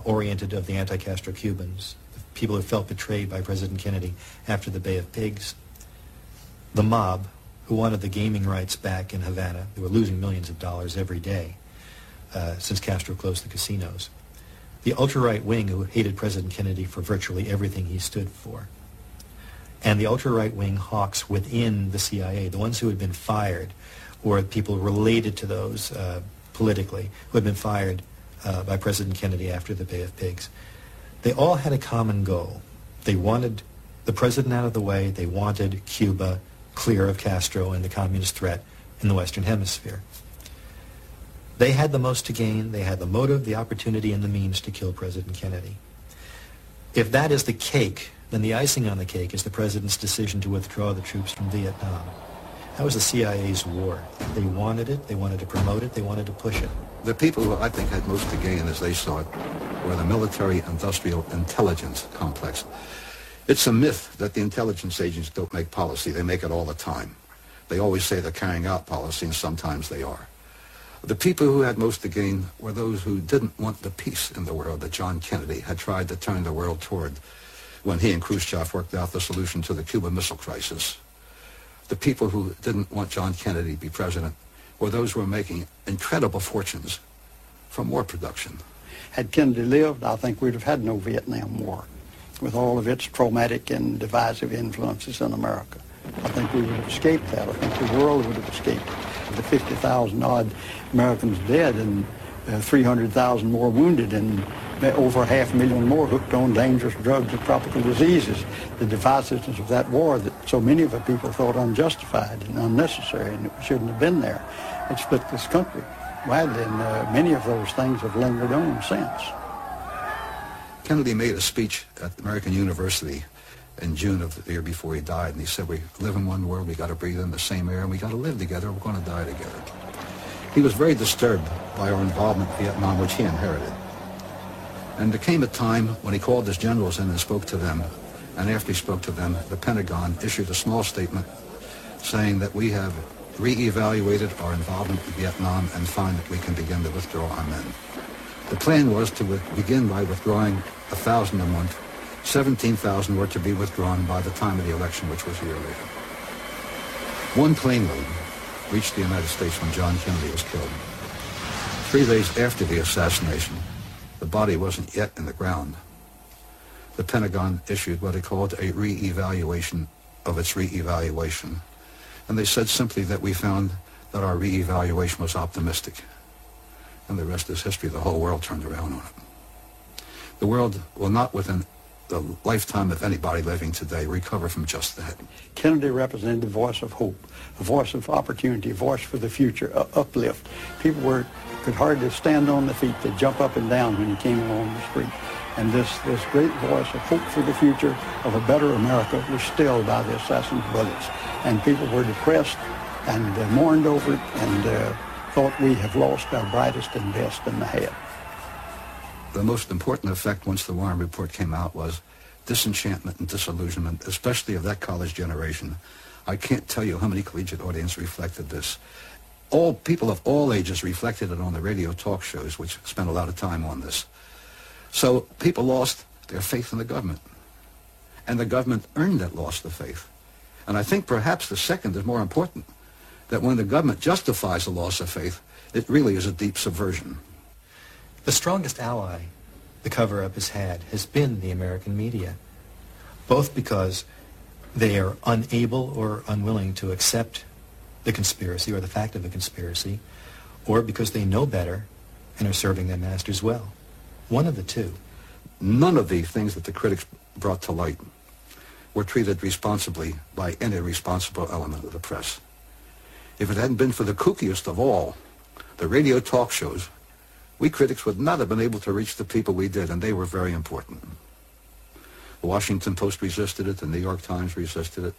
oriented of the anti-Castro Cubans, the people who felt betrayed by President Kennedy after the Bay of Pigs, the mob, who wanted the gaming rights back in Havana. They were losing millions of dollars every day since Castro closed the casinos. The ultra-right wing, who hated President Kennedy for virtually everything he stood for. And the ultra-right wing hawks within the CIA, the ones who had been fired, or people related to those politically, who had been fired by President Kennedy after the Bay of Pigs. They all had a common goal. They wanted the president out of the way. They wanted Cuba clear of Castro and the communist threat in the Western Hemisphere. They had the most to gain. They had the motive, the opportunity, and the means to kill President Kennedy. If that is the cake, then the icing on the cake is the president's decision to withdraw the troops from Vietnam. That was the CIA's war. They wanted it, they wanted to promote it, they wanted to push it.
The people who I think had most to gain, as they saw it, were the military-industrial intelligence complex. It's a myth that the intelligence agents don't make policy. They make it all the time. They always say they're carrying out policy, and sometimes they are. The people who had most to gain were those who didn't want the peace in the world that John Kennedy had tried to turn the world toward when he and Khrushchev worked out the solution to the Cuban Missile Crisis. The people who didn't want John Kennedy to be president were those who were making incredible fortunes from war production.
Had Kennedy lived, I think we'd have had no Vietnam War, with all of its traumatic and divisive influences in America. I think we would have escaped that. I think the world would have escaped the 50,000 odd Americans dead and 300,000 more wounded and over 500,000 more hooked on dangerous drugs and tropical diseases. The divisiveness of that war that so many of the people thought unjustified and unnecessary and it shouldn't have been there. It split this country widely, and many of those things have lingered on since.
Kennedy made a speech at American University in June of the year before he died, and he said, we live in one world, we got to breathe in the same air, and we got to live together, we're going to die together. He was very disturbed by our involvement in Vietnam, which he inherited. And there came a time when he called his generals in and spoke to them, and after he spoke to them, the Pentagon issued a small statement saying that we have re-evaluated our involvement in Vietnam and find that we can begin to withdraw our men. The plan was to begin by withdrawing 1,000 a month. 17,000 were to be withdrawn by the time of the election, which was a year later. One plane load reached the United States when John Kennedy was killed. 3 days after the assassination, the body wasn't yet in the ground. The Pentagon issued what they called a re-evaluation of its re-evaluation. And they said simply that we found that our re-evaluation was optimistic. And the rest is history. The whole world turned around on it. The world will not within the lifetime of anybody living today recover from just that.
Kennedy represented the voice of hope, a voice of opportunity, a voice for the future, uplift. People could hardly stand on their feet. They'd jump up and down when he came along the street. And this great voice of hope for the future, of a better America, was stilled by the assassin's bullets. And people were depressed and mourned over it and thought we have lost our brightest and best in the head.
The most important effect once the Warren Report came out was disenchantment and disillusionment, especially of that college generation. I can't tell you how many collegiate audiences reflected this. All people of all ages reflected it on the radio talk shows, which spent a lot of time on this. So people lost their faith in the government. And the government earned that loss of faith. And I think perhaps the second is more important, that when the government justifies the loss of faith, it really is a deep subversion.
The strongest ally the cover-up has had has been the American media, both because they are unable or unwilling to accept the conspiracy or the fact of the conspiracy, or because they know better and are serving their masters well. One of the two.
None of the things that the critics brought to light were treated responsibly by any responsible element of the press. If it hadn't been for the kookiest of all, the radio talk shows, we critics would not have been able to reach the people we did, and they were very important. The Washington Post resisted it, the New York Times resisted it,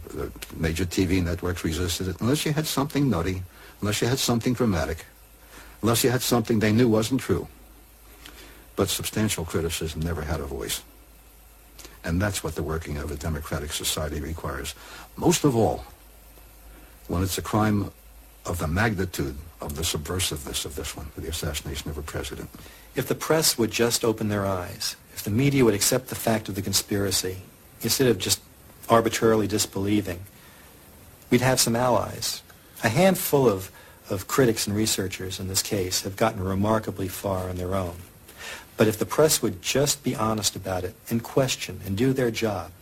the major TV networks resisted it, unless you had something nutty, unless you had something dramatic, unless you had something they knew wasn't true. But substantial criticism never had a voice. And that's what the working of a democratic society requires. Most of all, when it's a crime of the magnitude of the subversiveness of this one, the assassination of a president.
If the press would just open their eyes, if the media would accept the fact of the conspiracy, instead of just arbitrarily disbelieving, we'd have some allies. A handful of critics and researchers in this case have gotten remarkably far on their own. But if the press would just be honest about it and question and do their job,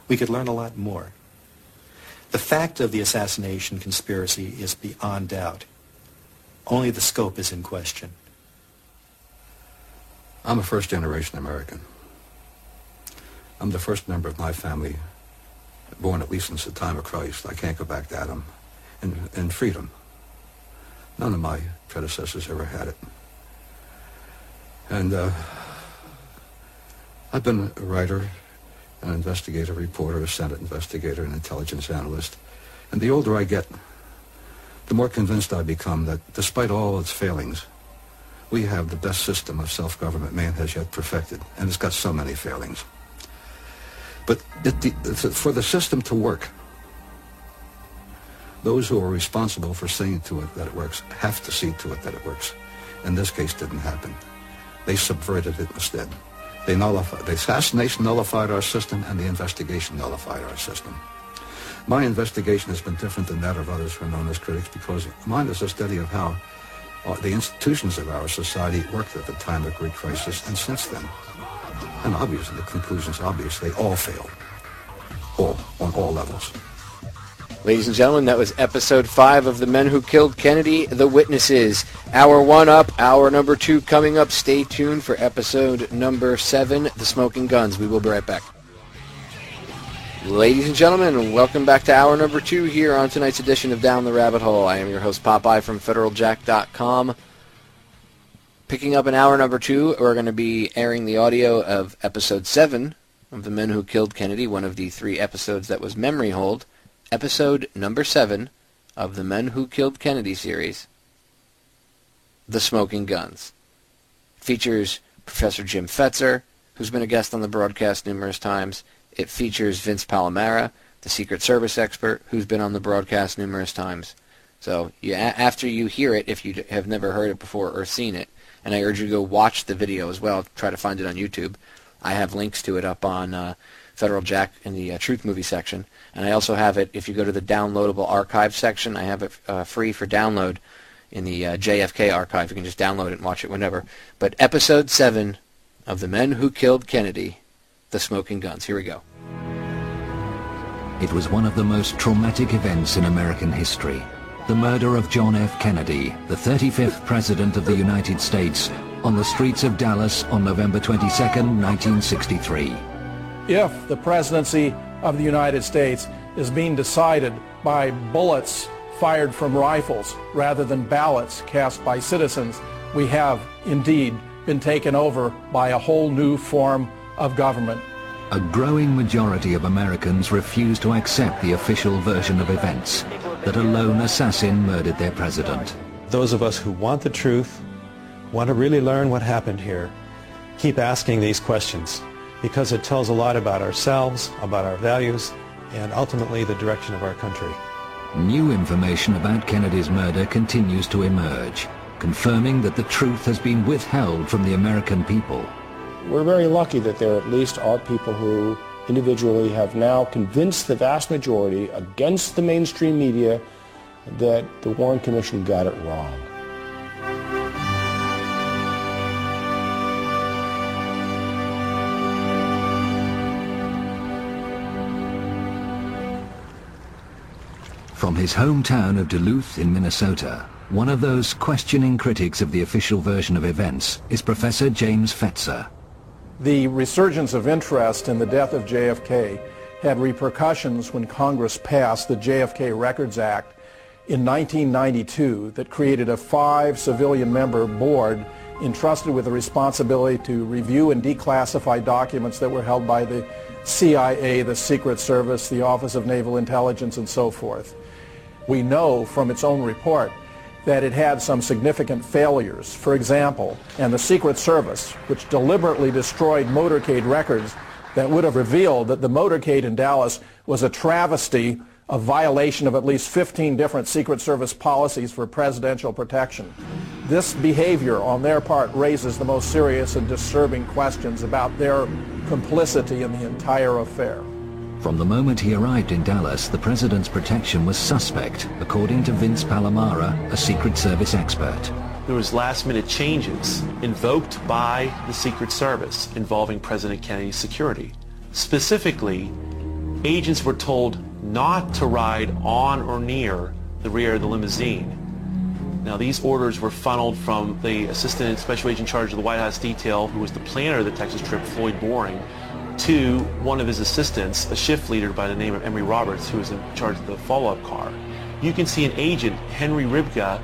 we could learn a lot more. The fact of the assassination conspiracy is beyond doubt. Only the scope is in question.
I'm a first-generation American. I'm the first member of my family born at least since the time of Christ. I can't go back to Adam. And freedom. None of my predecessors ever had it. And I've been a writer, an investigative reporter, a Senate investigator, an intelligence analyst. And the older I get, the more convinced I become that despite all its failings, we have the best system of self-government man has yet perfected. And it's got so many failings. But for the system to work, those who are responsible for seeing to it that it works have to see to it that it works. In this case, didn't happen. They subverted it instead. The assassination nullified our system, and the investigation nullified our system. My investigation has been different than that of others who are known as critics, because mine is a study of how the institutions of our society worked at the time of Great Crisis and since then. And obviously, the conclusion's obvious. They all failed. All, on all levels.
Ladies and gentlemen, that was episode 5 of The Men Who Killed Kennedy, The Witnesses. Hour 1 up, hour number 2 coming up. Stay tuned for episode number 7, The Smoking Guns. We will be right back. Ladies and gentlemen, welcome back to hour number 2 here on tonight's edition of Down the Rabbit Hole. I am your host, Popeye from FederalJack.com. Picking up in hour number 2, we're going to be airing the audio of episode 7 of The Men Who Killed Kennedy, one of the 3 episodes that was memory hold. Episode number 7 of the Men Who Killed Kennedy series, The Smoking Guns. It features Professor Jim Fetzer, who's been a guest on the broadcast numerous times. It features Vince Palomera, the Secret Service expert, who's been on the broadcast numerous times. So after you hear it, if you have never heard it before or seen it, and I urge you to go watch the video as well, try to find it on YouTube. I have links to it up on Federal Jack in the Truth Movie section. And I also have it, if you go to the downloadable archive section, I have it free for download in the JFK archive. You can just download it and watch it whenever. But episode 7 of The Men Who Killed Kennedy, The Smoking Guns. Here we go.
It was one of the most traumatic events in American history. The murder of John F. Kennedy, the 35th President of the United States, on the streets of Dallas on November 22nd, 1963.
If the presidency of the United States is being decided by bullets fired from rifles rather than ballots cast by citizens, we have indeed been taken over by a whole new form of government.
A growing majority of Americans refuse to accept the official version of events, that a lone assassin murdered their president.
Those of us who want the truth, want to really learn what happened here, keep asking these questions, because it tells a lot about ourselves, about our values,
and ultimately the direction of our country.
New information about Kennedy's murder continues to emerge, confirming that the truth has been withheld from the American people.
We're very lucky that there at least are people who individually have now convinced the vast majority against the mainstream media that the Warren Commission got it wrong.
From his hometown of Duluth in Minnesota, one of those questioning critics of the official version of events is Professor James Fetzer.
The resurgence of interest in the death of JFK had repercussions when Congress passed the JFK Records Act in 1992 that created a 5-civilian-member board entrusted with the responsibility to review and declassify documents that were held by the CIA, the Secret Service, the Office of Naval Intelligence, and so forth. We know from its own report that it had some significant failures. For example, and the Secret Service, which deliberately destroyed motorcade records that would have revealed that the motorcade in Dallas was a travesty, a violation of at least 15 different Secret Service policies for presidential protection. This behavior on their part raises the most serious and disturbing questions about their complicity in the entire affair.
From the moment he arrived in Dallas, the president's protection was suspect, according to Vince Palomara, a Secret Service expert.
There was last-minute changes invoked by the Secret Service involving President Kennedy's security. Specifically, agents were told not to ride on or near the rear of the limousine. Now, these orders were funneled from the Assistant Special Agent in charge of the White House detail, who was the planner of the Texas trip, Floyd Boring, to one of his assistants, a shift leader by the name of Emory Roberts, who was in charge of the follow-up car. You can see an agent, Henry Ribka,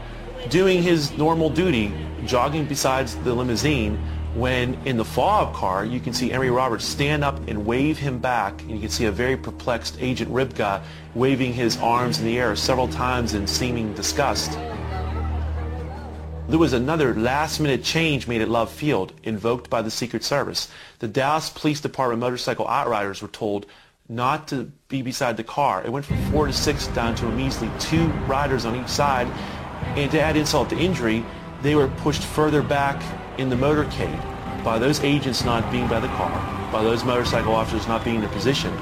doing his normal duty, jogging beside the limousine, when in the follow-up car, you can see Emory Roberts stand up and wave him back, and you can see a very perplexed Agent Ribka waving his arms in the air several times in seeming disgust. There was another last-minute change made at Love Field, invoked by the Secret Service. The Dallas Police Department motorcycle outriders were told not to be beside the car. It went from 4 to 6 down to a measly 2 riders on each side. And to add insult to injury, they were pushed further back in the motorcade by those agents not being by the car, by those motorcycle officers not being in their position.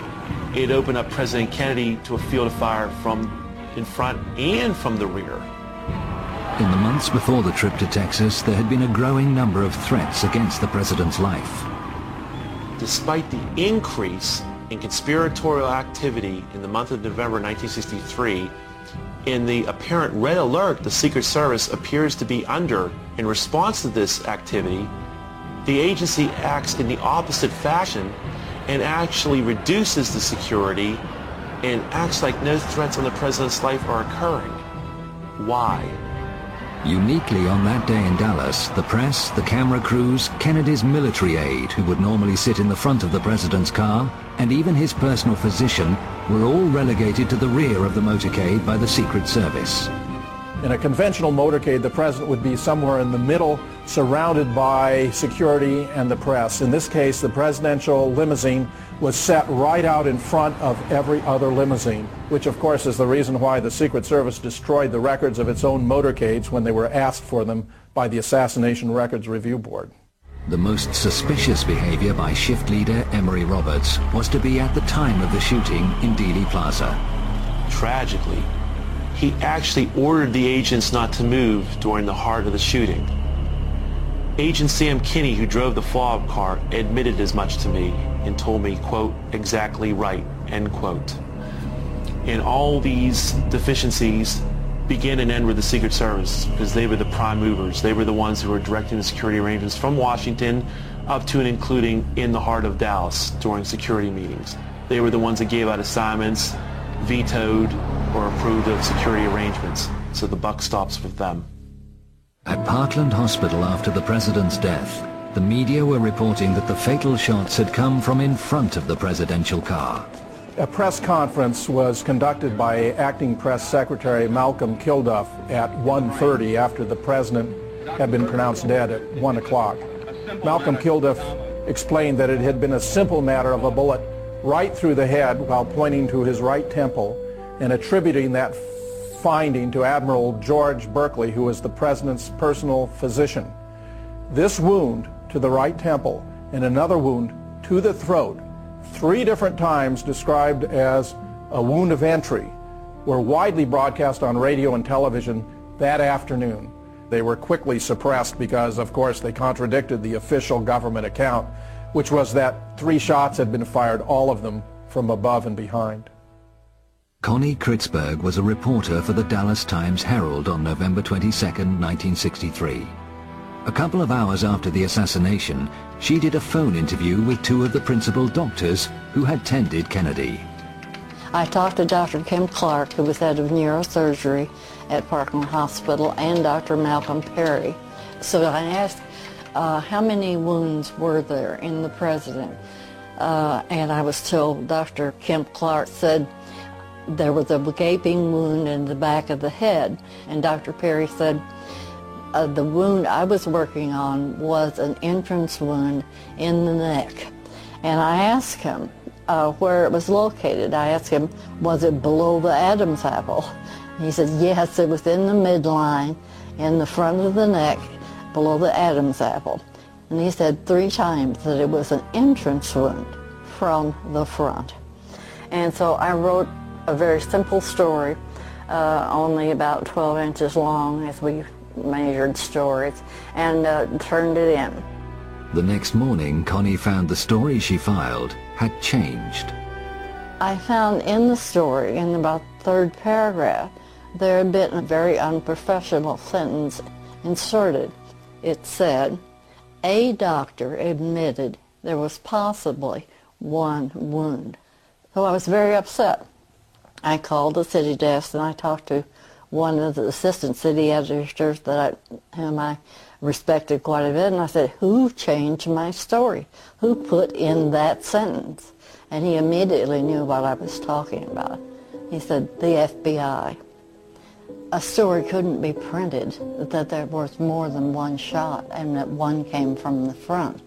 It opened up President Kennedy to a field of fire from in front and from the rear.
In the months before the trip to Texas, there had been a growing number of threats against the president's life.
Despite the increase in conspiratorial activity in the month of November 1963, in the apparent red alert the Secret Service appears to be under in response to this activity, the agency acts in the opposite fashion and actually reduces the security and acts like no threats on the president's life are occurring. Why?
Uniquely on that day in Dallas, the press, the camera crews, Kennedy's military aide, who would normally sit in the front of the president's car, and even his personal physician were all relegated to the rear of the motorcade by the Secret Service.
In a conventional motorcade, the president would be somewhere in the middle, surrounded by security and the press. In this case, the presidential limousine was set right out in front of every other limousine, which of course is the reason why the Secret Service destroyed the records of its own motorcades when they were asked for them by the Assassination Records Review Board.
The most suspicious behavior by shift leader Emory Roberts was to be at the time of the shooting in Dealey Plaza.
Tragically, he actually ordered the agents not to move during the heart of the shooting. Agent Sam Kinney, who drove the follow-up car, admitted as much to me and told me, quote, exactly right, end quote. And all these deficiencies begin and end with the Secret Service because they were the prime movers. They were the ones who were directing the security arrangements from Washington up to and including in the heart of Dallas during security meetings. They were the ones that gave out assignments, vetoed or approved of security arrangements. So the buck stops with them.
At Parkland Hospital after the president's death, the media were reporting that the fatal shots had come from in front of the presidential car.
A press conference was conducted by Acting Press Secretary Malcolm Kilduff at 1:30 after the president had been pronounced dead at 1 o'clock. Malcolm Kilduff explained that it had been a simple matter of a bullet right through the head while pointing to his right temple and attributing that finding to Admiral George Berkeley, who was the president's personal physician. This wound to the right temple and another wound to the throat, 3 different times described as a wound of entry, were widely broadcast on radio and television that afternoon. They were quickly suppressed because, of course, they contradicted the official government account, which was that 3 shots had been fired, all of them from above and behind.
Connie Kritzberg was a reporter for the Dallas Times-Herald on November 22, 1963. A couple of hours after the assassination, she did a phone interview with 2 of the principal doctors who had tended Kennedy.
I talked to Dr. Kim Clark, who was head of neurosurgery at Parkland Hospital, and Dr. Malcolm Perry. So I asked, how many wounds were there in the president? And I was told Dr. Kim Clark said there was a gaping wound in the back of the head. And Dr. Perry said the wound I was working on was an entrance wound in the neck. And I asked him where it was located. I asked him, was it below the Adam's apple? He said, yes, it was in the midline, in the front of the neck, below the Adam's apple. And he said 3 times that it was an entrance wound from the front. And so I wrote a very simple story, only about 12 inches long as we measured stories, and turned it in.
The next morning, Connie found the story she filed had changed.
I found in the story, in about the 3rd paragraph, there had been a very unprofessional sentence inserted. It said, a doctor admitted there was possibly 1 wound. So I was very upset. I called the city desk and I talked to one of the assistant city editors whom I respected quite a bit, and I said, who changed my story? Who put in that sentence? And he immediately knew what I was talking about. He said, the FBI. A story couldn't be printed that there was more than 1 shot and that 1 came from the front.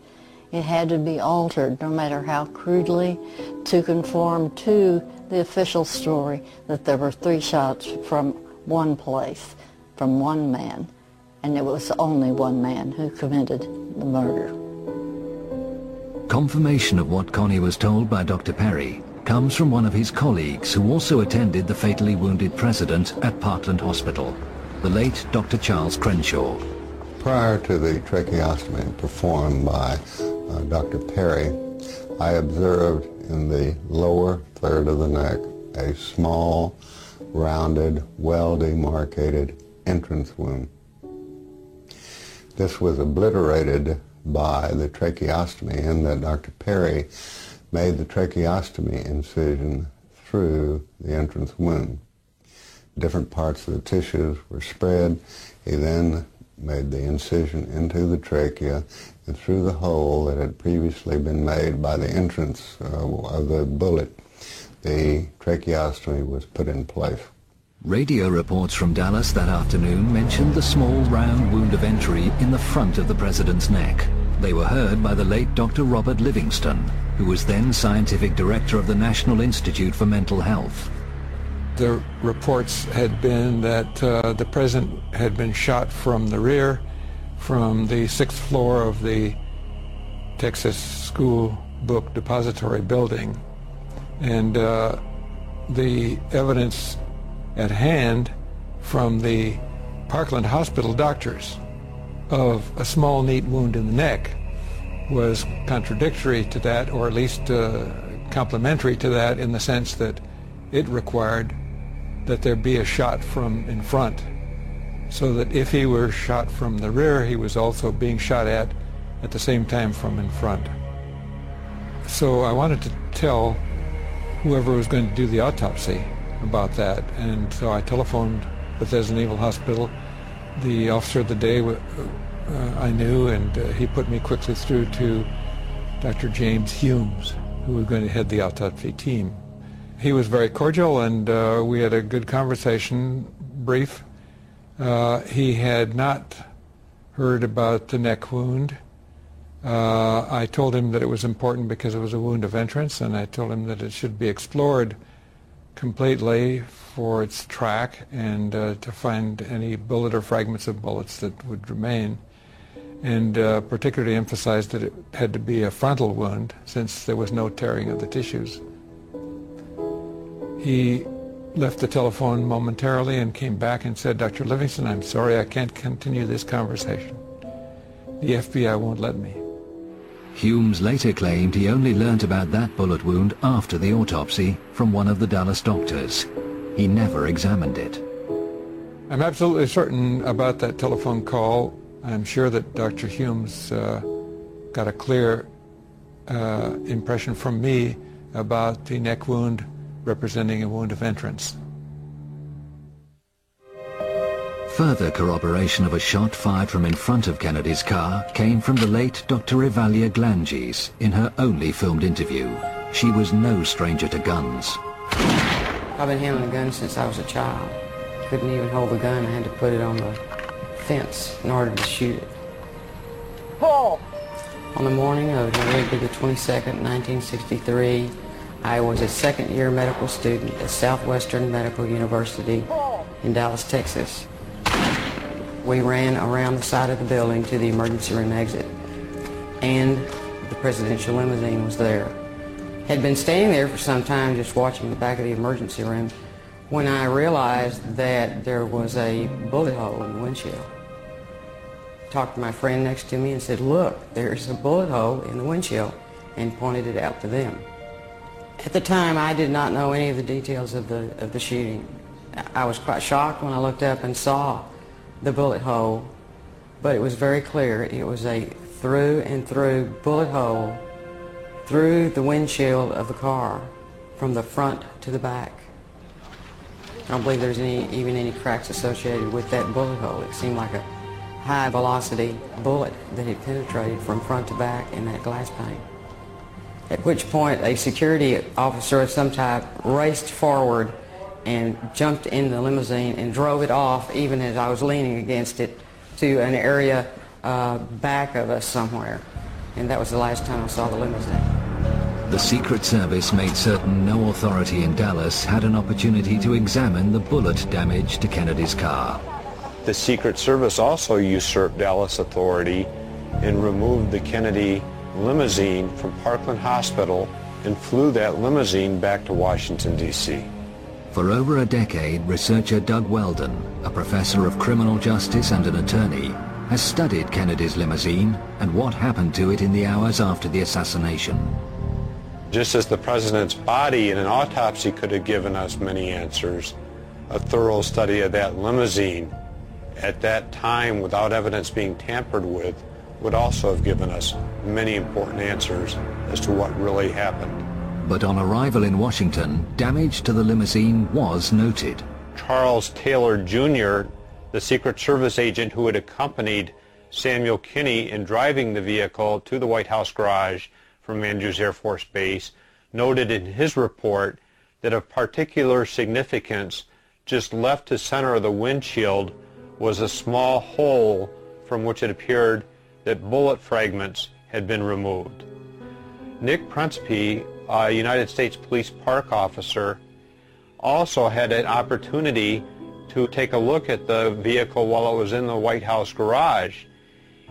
It had to be altered, no matter how crudely, to conform to the official story that there were 3 shots from 1 place, from 1 man, and it was only 1 man who committed the murder.
Confirmation of what Connie was told by Dr. Perry comes from one of his colleagues who also attended the fatally wounded president at Parkland Hospital, the late Dr. Charles Crenshaw.
Prior to the tracheostomy performed by Dr. Perry, I observed in the lower third of the neck a small, rounded, well-demarcated entrance wound. This was obliterated by the tracheostomy in that Dr. Perry made the tracheostomy incision through the entrance wound. Different parts of the tissues were spread. He then made the incision into the trachea, and through the hole that had previously been made by the entrance of the bullet, the tracheostomy was put in place.
Radio reports from Dallas that afternoon mentioned the small round wound of entry in the front of the president's neck. They were heard by the late Dr. Robert Livingston, who was then scientific director of the National Institute for Mental Health.
The reports had been that the president had been shot from the rear, from the 6th floor of the Texas School Book Depository building. And the evidence at hand from the Parkland Hospital doctors of a small, neat wound in the neck was contradictory to that, or at least complementary to that, in the sense that it required that there be a shot from in front, so that if he were shot from the rear, he was also being shot at the same time from in front. So I wanted to tell whoever was going to do the autopsy about that, and so I telephoned Bethesda Naval Hospital. The officer of the day I knew, and he put me quickly through to Dr. James Humes, who was going to head the autopsy team. He was very cordial, and we had a good conversation, brief. He had not heard about the neck wound. I told him that it was important because it was a wound of entrance, and I told him that it should be explored completely for its track and to find any bullet or fragments of bullets that would remain, and particularly emphasized that it had to be a frontal wound since there was no tearing of the tissues. He left the telephone momentarily and came back and said, "Dr. Livingston, I'm sorry I can't continue this conversation. The FBI won't let me."
Humes later claimed he only learnt about that bullet wound after the autopsy from one of the Dallas doctors. He never examined it.
I'm absolutely certain about that telephone call. I'm sure that Dr. Humes got a clear impression from me about the neck wound representing a wound of entrance.
Further corroboration of a shot fired from in front of Kennedy's car came from the late Dr. Evalia Glanges in her only filmed interview. She was no stranger to guns.
I've been handling a gun since I was a child. Couldn't even hold the gun. I had to put it on the fence in order to shoot it. Paul! On the morning of November the 22nd, 1963, I was a second-year medical student at Southwestern Medical University in Dallas, Texas. We ran around the side of the building to the emergency room exit, and the presidential limousine was there. Had been standing there for some time just watching the back of the emergency room when I realized that there was a bullet hole in the windshield. Talked to my friend next to me and said, "Look, there's a bullet hole in the windshield," and pointed it out to them. At the time, I did not know any of the details of the shooting. I was quite shocked when I looked up and saw the bullet hole, but it was very clear. It was a through and through bullet hole through the windshield of the car from the front to the back. I don't believe there's even any cracks associated with that bullet hole. It seemed like a high velocity bullet that had penetrated from front to back in that glass pane. At which point a security officer of some type raced forward and jumped in the limousine and drove it off even as I was leaning against it to an area back of us somewhere. And that was the last time I saw the limousine.
The Secret Service made certain no authority in Dallas had an opportunity to examine the bullet damage to Kennedy's car.
The Secret Service also usurped Dallas authority and removed the Kennedy limousine from Parkland Hospital and flew that limousine back to Washington, D.C.
For over a decade, researcher Doug Weldon, a professor of criminal justice and an attorney, has studied Kennedy's limousine and what happened to it in the hours after the assassination.
Just as the president's body in an autopsy could have given us many answers, a thorough study of that limousine at that time without evidence being tampered with would also have given us many important answers as to what really happened.
But on arrival in Washington, damage to the limousine was noted.
Charles Taylor Jr., the Secret Service agent who had accompanied Samuel Kinney in driving the vehicle to the White House garage from Andrews Air Force Base, noted in his report that of particular significance, just left to center of the windshield was a small hole from which it appeared that bullet fragments had been removed. Nick Principe, a United States Police Park officer, also had an opportunity to take a look at the vehicle while it was in the White House garage.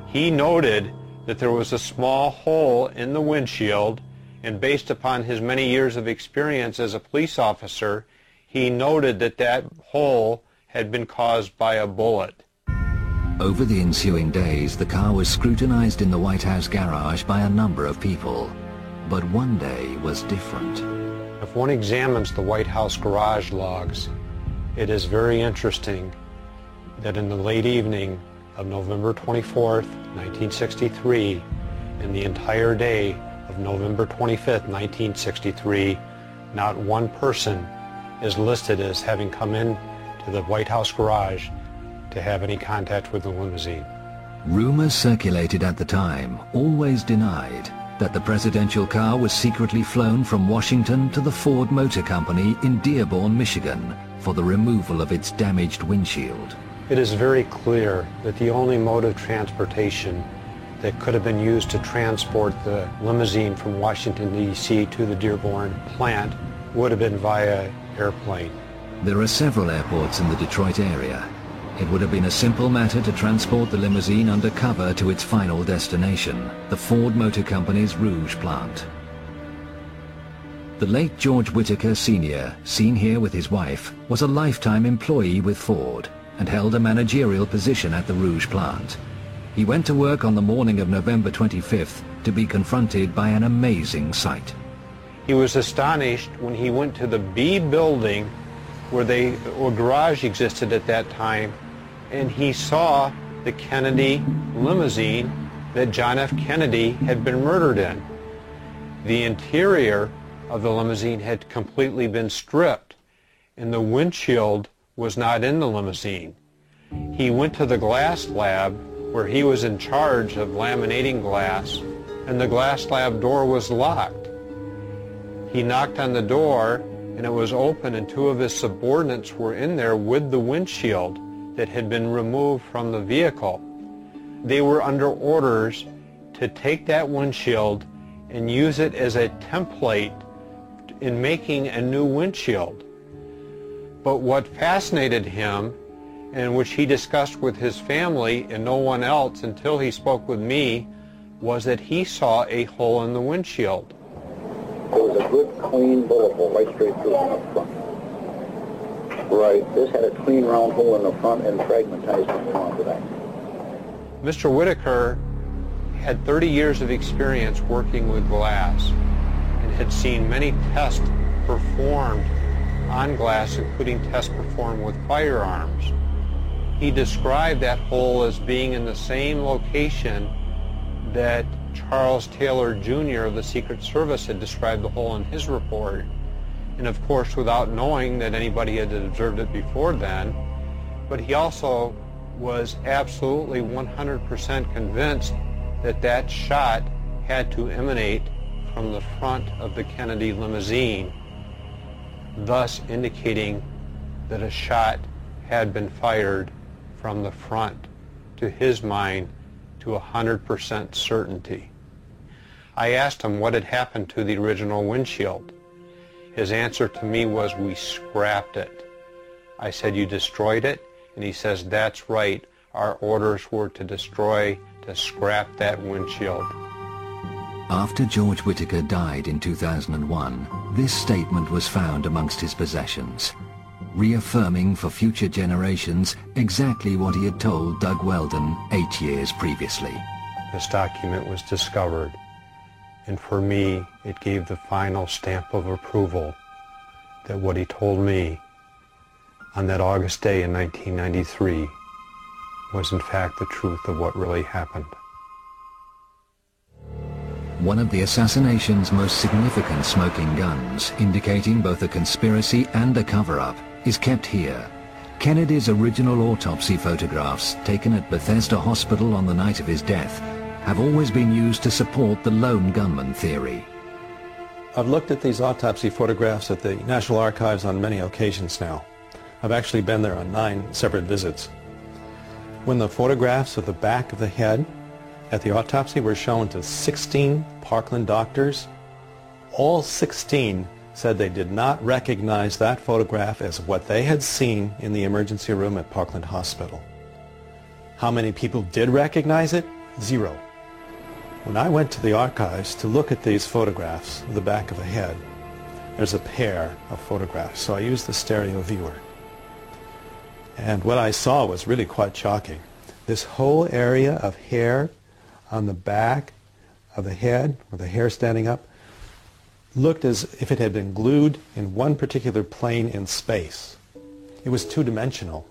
He noted that there was a small hole in the windshield, and based upon his many years of experience as a police officer, he noted that that hole had been caused by a bullet.
Over the ensuing days, the car was scrutinized in the White House garage by a number of people. But one day was different.
If one examines the White House garage logs, it is very interesting that in the late evening of November 24th, 1963, and the entire day of November 25th, 1963, not one person is listed as having come in to the White House garage to have any contact with the limousine.
Rumors circulated at the time always denied that the presidential car was secretly flown from Washington to the Ford Motor Company in Dearborn, Michigan, for the removal of its damaged windshield.
It is very clear that the only mode of transportation that could have been used to transport the limousine from Washington, D.C. to the Dearborn plant would have been via airplane.
There are several airports in the Detroit area. It would have been a simple matter to transport the limousine undercover to its final destination, the Ford Motor Company's Rouge plant. The late George Whitaker Sr., seen here with his wife, was a lifetime employee with Ford and held a managerial position at the Rouge plant. He went to work on the morning of November 25th to be confronted by an amazing sight.
He was astonished when he went to the B building where a garage existed at that time, and he saw the Kennedy limousine that John F. Kennedy had been murdered in. The interior of the limousine had completely been stripped, and the windshield was not in the limousine. He went to the glass lab where he was in charge of laminating glass, and the glass lab door was locked. He knocked on the door, and it was open, and two of his subordinates were in there with the windshield that had been removed from the vehicle. They were under orders to take that windshield and use it as a template in making a new windshield. But what fascinated him, and which he discussed with his family and no one else until he spoke with me, was that he saw a hole in the windshield.
It was a good, clean bullet hole right straight through in the front. Right. This had a clean, round hole in the front and fragmentized in the front of that.
Mr. Whitaker had 30 years of experience working with glass and had seen many tests performed on glass, including tests performed with firearms. He described that hole as being in the same location that Charles Taylor Jr. of the Secret Service had described the hole in his report. And of course, without knowing that anybody had observed it before then, but he also was absolutely 100% convinced that that shot had to emanate from the front of the Kennedy limousine, thus indicating that a shot had been fired from the front, to his mind, to 100% certainty. I asked him what had happened to the original windshield. His answer to me was, "We scrapped it." I said, "You destroyed it?" And he says, "That's right. Our orders were to scrap that windshield."
After George Whitaker died in 2001, this statement was found amongst his possessions, reaffirming for future generations exactly what he had told Doug Weldon 8 years previously.
This document was discovered, and for me, it gave the final stamp of approval that what he told me on that August day in 1993 was in fact the truth of what really happened.
One of the assassination's most significant smoking guns, indicating both a conspiracy and a cover-up, is kept here. Kennedy's original autopsy photographs, taken at Bethesda Hospital on the night of his death, have always been used to support the lone gunman theory.
I've looked at these autopsy photographs at the National Archives on many occasions now. I've actually been there on 9 separate visits. When the photographs of the back of the head at the autopsy were shown to 16 Parkland doctors, all 16 said they did not recognize that photograph as what they had seen in the emergency room at Parkland Hospital. How many people did recognize it? 0. When I went to the archives to look at these photographs of the back of the head, there's a pair of photographs, so I used the stereo viewer. And what I saw was really quite shocking. This whole area of hair on the back of the head, with the hair standing up, looked as if it had been glued in one particular plane in space. It was two-dimensional,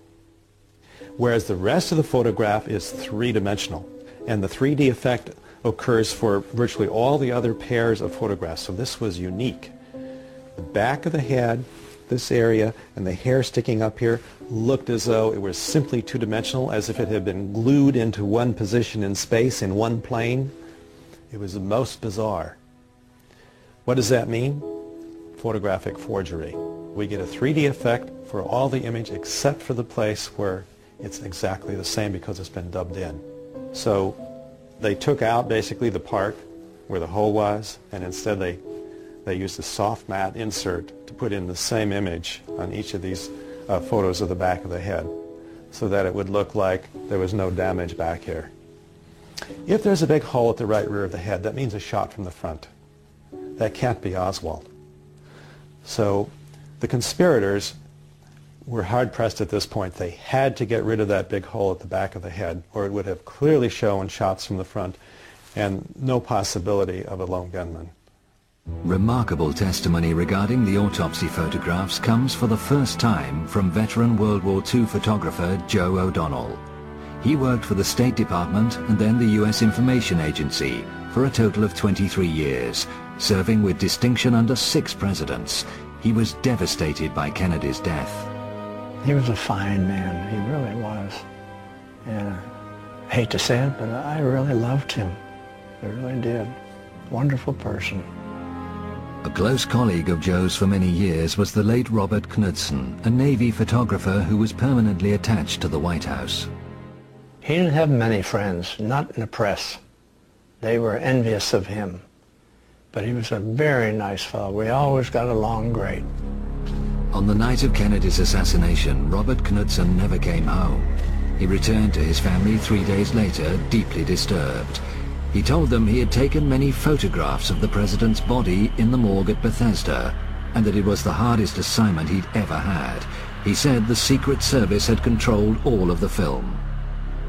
whereas the rest of the photograph is three-dimensional, and the 3D effect occurs for virtually all the other pairs of photographs, so this was unique. The back of the head, this area, and the hair sticking up here looked as though it was simply two-dimensional, as if it had been glued into one position in space in one plane. It was the most bizarre. What does that mean? Photographic forgery. We get a 3D effect for all the image except for the place where it's exactly the same because it's been dubbed in. So They took out basically the part where the hole was, and instead they used a soft mat insert to put in the same image on each of these photos of the back of the head, so that it would look like there was no damage back here. If there's a big hole at the right rear of the head, that means a shot from the front. That can't be Oswald. So the conspirators were hard-pressed at this point. They had to get rid of that big hole at the back of the head, or it would have clearly shown shots from the front and no possibility of a lone gunman.
Remarkable testimony regarding the autopsy photographs comes for the first time from veteran World War II photographer Joe O'Donnell. He worked for the State Department and then the U.S. Information Agency for a total of 23 years, serving with distinction under 6 presidents. He was devastated by Kennedy's death.
He was a fine man, he really was. And I hate to say it, but I really loved him. I really did. Wonderful person.
A close colleague of Joe's for many years was the late Robert Knudsen, a Navy photographer who was permanently attached to the White House.
He didn't have many friends, not in the press. They were envious of him. But he was a very nice fellow. We always got along great.
On the night of Kennedy's assassination, Robert Knudsen never came home. He returned to his family 3 days later, deeply disturbed. He told them he had taken many photographs of the president's body in the morgue at Bethesda, and that it was the hardest assignment he'd ever had. He said the Secret Service had controlled all of the film.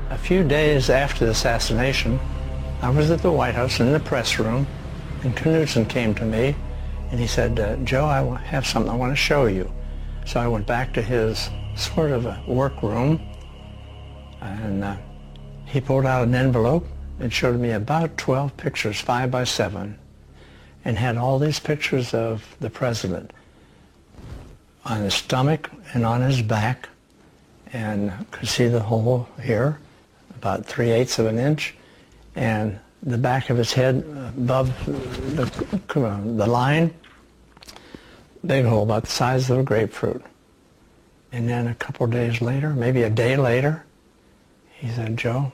A few days after the assassination, I was at the White House in the press room, and Knudsen came to me, and he said, Joe, I have something I want to show you. So I went back to his sort of a workroom, and he pulled out an envelope and showed me about 12 pictures, 5 by 7, and had all these pictures of the president on his stomach and on his back, and could see the hole here, about 3/8 of an inch, and the back of his head above the line, big hole about the size of a grapefruit. And then a couple days later, maybe a day later, he said, Joe,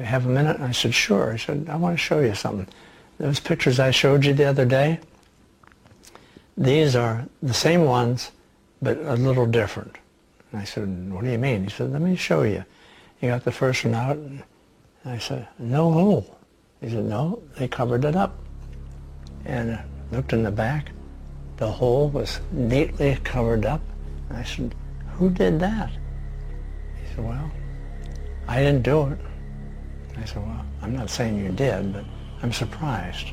have a minute? And I said, sure. He said, I want to show you something. Those pictures I showed you the other day, these are the same ones, but a little different. And I said, what do you mean? He said, let me show you. He got the first one out, and I said, no hole. He said, no, they covered it up. And I looked in the back. The hole was neatly covered up. And I said, who did that? He said, well, I didn't do it. I said, well, I'm not saying you did, but I'm surprised.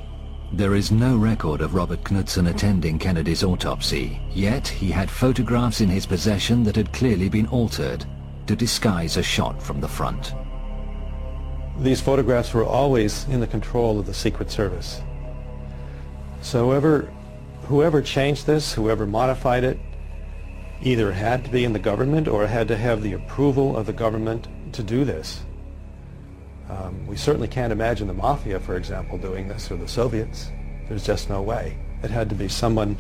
There is no record of Robert Knudsen attending Kennedy's autopsy, yet he had photographs in his possession that had clearly been altered to disguise a shot from the front.
These photographs were always in the control of the Secret Service. So whoever changed this, whoever modified it, either had to be in the government or had to have the approval of the government to do this. We certainly can't imagine the Mafia, for example, doing this, or the Soviets. There's just no way. It had to be someone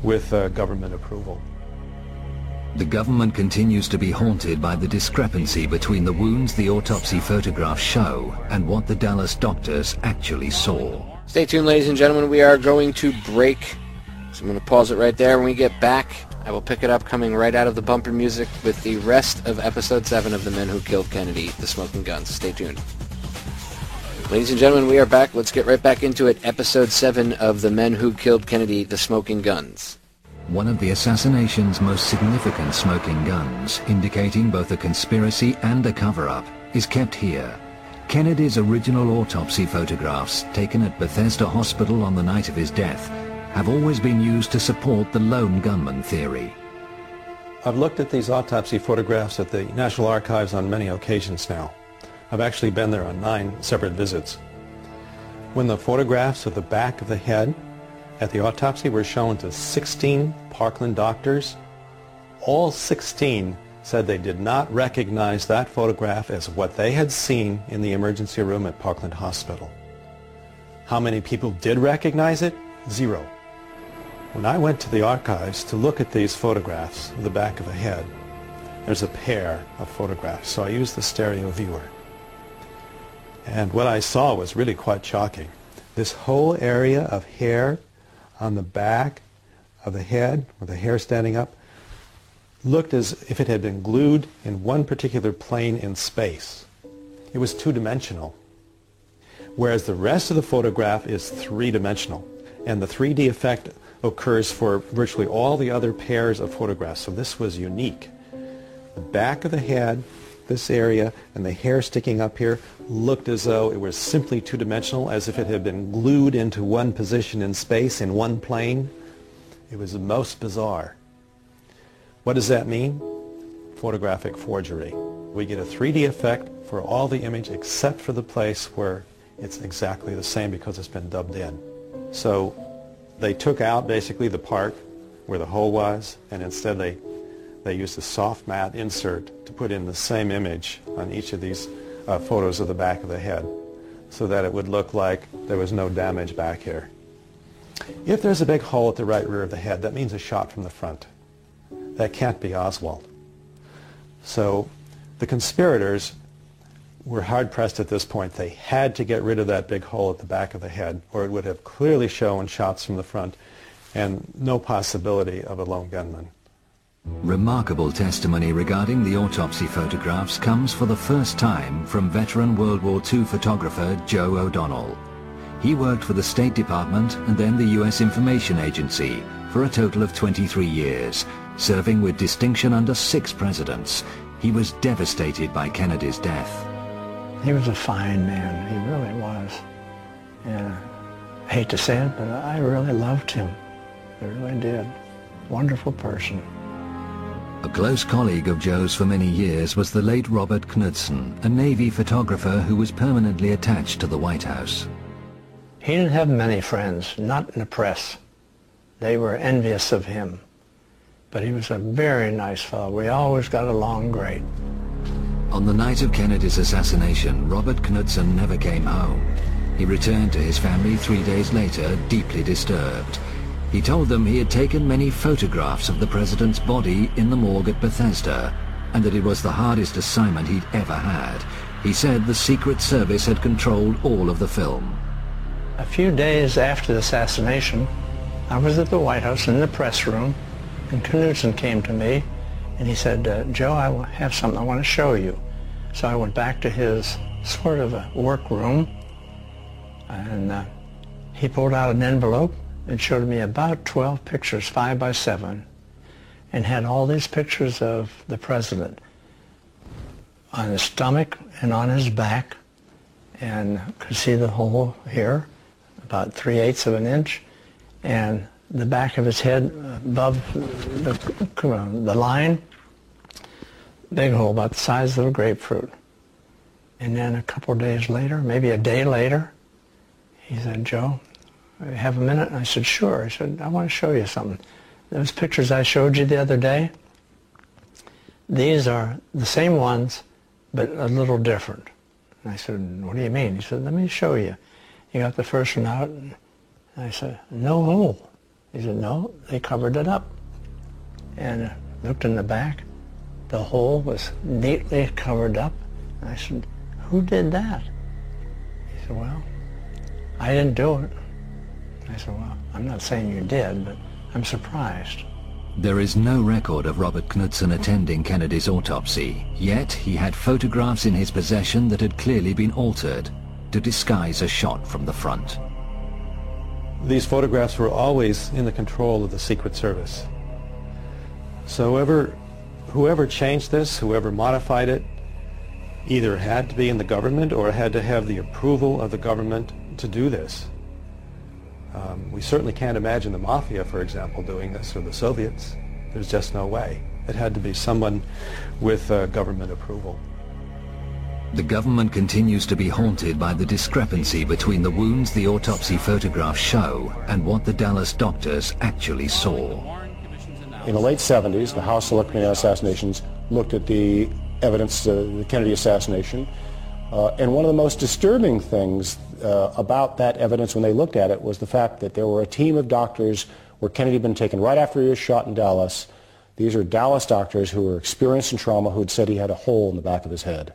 with government approval.
The government continues to be haunted by the discrepancy between the wounds the autopsy photographs show and what the Dallas doctors actually saw.
Stay tuned, ladies and gentlemen. We are going to break. So I'm going to pause it right there. When we get back, I will pick it up coming right out of the bumper music with the rest of Episode 7 of The Men Who Killed Kennedy, The Smoking Guns. Stay tuned. Ladies and gentlemen, we are back. Let's get right back into it. Episode 7 of The Men Who Killed Kennedy, The Smoking Guns.
One of the assassination's most significant smoking guns, indicating both a conspiracy and a cover-up, is kept here. Kennedy's original autopsy photographs, taken at Bethesda Hospital on the night of his death, have always been used to support the lone gunman theory.
I've looked at these autopsy photographs at the National Archives on many occasions now. I've actually been there on 9 separate visits. When the photographs of the back of the head at the autopsy were shown to 16 Parkland doctors, all 16 said they did not recognize that photograph as what they had seen in the emergency room at Parkland Hospital. How many people did recognize it? 0. When I went to the archives to look at these photographs of the back of the head, there's a pair of photographs, so I used the stereo viewer. And what I saw was really quite shocking. This whole area of hair on the back of the head, with the hair standing up, looked as if it had been glued in one particular plane in space. It was two-dimensional, whereas the rest of the photograph is three-dimensional. And the 3D effect occurs for virtually all the other pairs of photographs, so this was unique. The back of the head, this area, and the hair sticking up here looked as though it was simply two-dimensional, as if it had been glued into one position in space, in one plane. It was the most bizarre. What does that mean? Photographic forgery. We get a 3D effect for all the image except for the place where it's exactly the same because it's been dubbed in. So they took out basically the part where the hole was, and instead they used a soft matte insert to put in the same image on each of these photos of the back of the head so that it would look like there was no damage back here. If there's a big hole at the right rear of the head, that means a shot from the front. That can't be Oswald. So the conspirators were hard-pressed at this point. They had to get rid of that big hole at the back of the head, or it would have clearly shown shots from the front and no possibility of a lone gunman.
Remarkable testimony regarding the autopsy photographs comes for the first time from veteran World War II photographer Joe O'Donnell. He worked for the State Department and then the U.S. Information Agency for a total of 23 years, serving with distinction under 6 presidents. He was devastated by Kennedy's death.
He was a fine man, he really was. And I hate to say it, but I really loved him. I really did. Wonderful person.
A close colleague of Joe's for many years was the late Robert Knudsen, a Navy photographer who was permanently attached to the White House.
He didn't have many friends, not in the press. They were envious of him. But he was a very nice fellow. We always got along great.
On the night of Kennedy's assassination, Robert Knudsen never came home. He returned to his family 3 days later, deeply disturbed. He told them he had taken many photographs of the president's body in the morgue at Bethesda, and that it was the hardest assignment he'd ever had. He said the Secret Service had controlled all of the film.
A few days after the assassination, I was at the White House in the press room, and Knudsen came to me, and he said, Joe, I have something I want to show you. So I went back to his sort of a workroom, and he pulled out an envelope and showed me about 12 pictures, 5 by 7, and had all these pictures of the president on his stomach and on his back, and could see the hole here, about 3/8 of an inch, and the back of his head above the line, big hole about the size of a grapefruit. And then a couple of days later, maybe a day later, he said, Joe, have a minute? And I said, sure. He said, I want to show you something. Those pictures I showed you the other day, these are the same ones, but a little different. And I said, what do you mean? He said, let me show you. He got the first one out, and I said, no hole. He said, no, they covered it up. And looked in the back. The hole was neatly covered up. And I said, who did that? He said, well, I didn't do it. I said, well, I'm not saying you did, but I'm surprised.
There is no record of Robert Knudsen attending Kennedy's autopsy, yet he had photographs in his possession that had clearly been altered to disguise a shot from the front.
These photographs were always in the control of the Secret Service. So whoever changed this, whoever modified it, either had to be in the government or had to have the approval of the government to do this. We certainly can't imagine the Mafia, for example, doing this, or the Soviets. There's just no way. It had to be someone with government approval.
The government continues to be haunted by the discrepancy between the wounds the autopsy photographs show and what the Dallas doctors actually saw.
In the late 70s, the House Select Committee on Assassinations looked at the evidence of the Kennedy assassination, and one of the most disturbing things about that evidence when they looked at it was the fact that there were a team of doctors where Kennedy had been taken right after he was shot in Dallas. These are Dallas doctors who were experienced in trauma who had said he had a hole in the back of his head.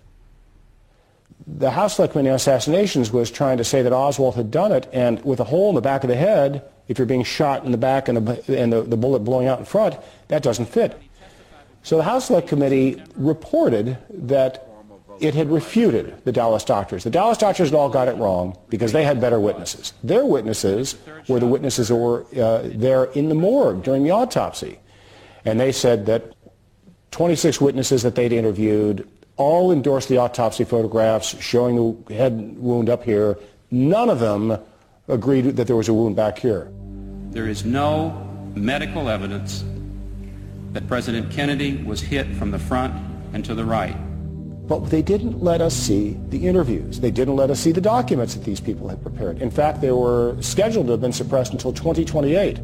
The House Select Committee on Assassinations was trying to say that Oswald had done it, and with a hole in the back of the head, if you're being shot in the back and the bullet blowing out in front, that doesn't fit. So the House Select Committee reported that it had refuted the Dallas doctors. The Dallas doctors had all got it wrong because they had better witnesses. Their witnesses were the witnesses that were there in the morgue during the autopsy. And they said that 26 witnesses that they'd interviewed all endorsed the autopsy photographs showing the head wound up here. None of them agreed that there was a wound back here.
There is no medical evidence that President Kennedy was hit from the front and to the right.
But they didn't let us see the interviews. They didn't let us see the documents that these people had prepared. In fact, they were scheduled to have been suppressed until 2028.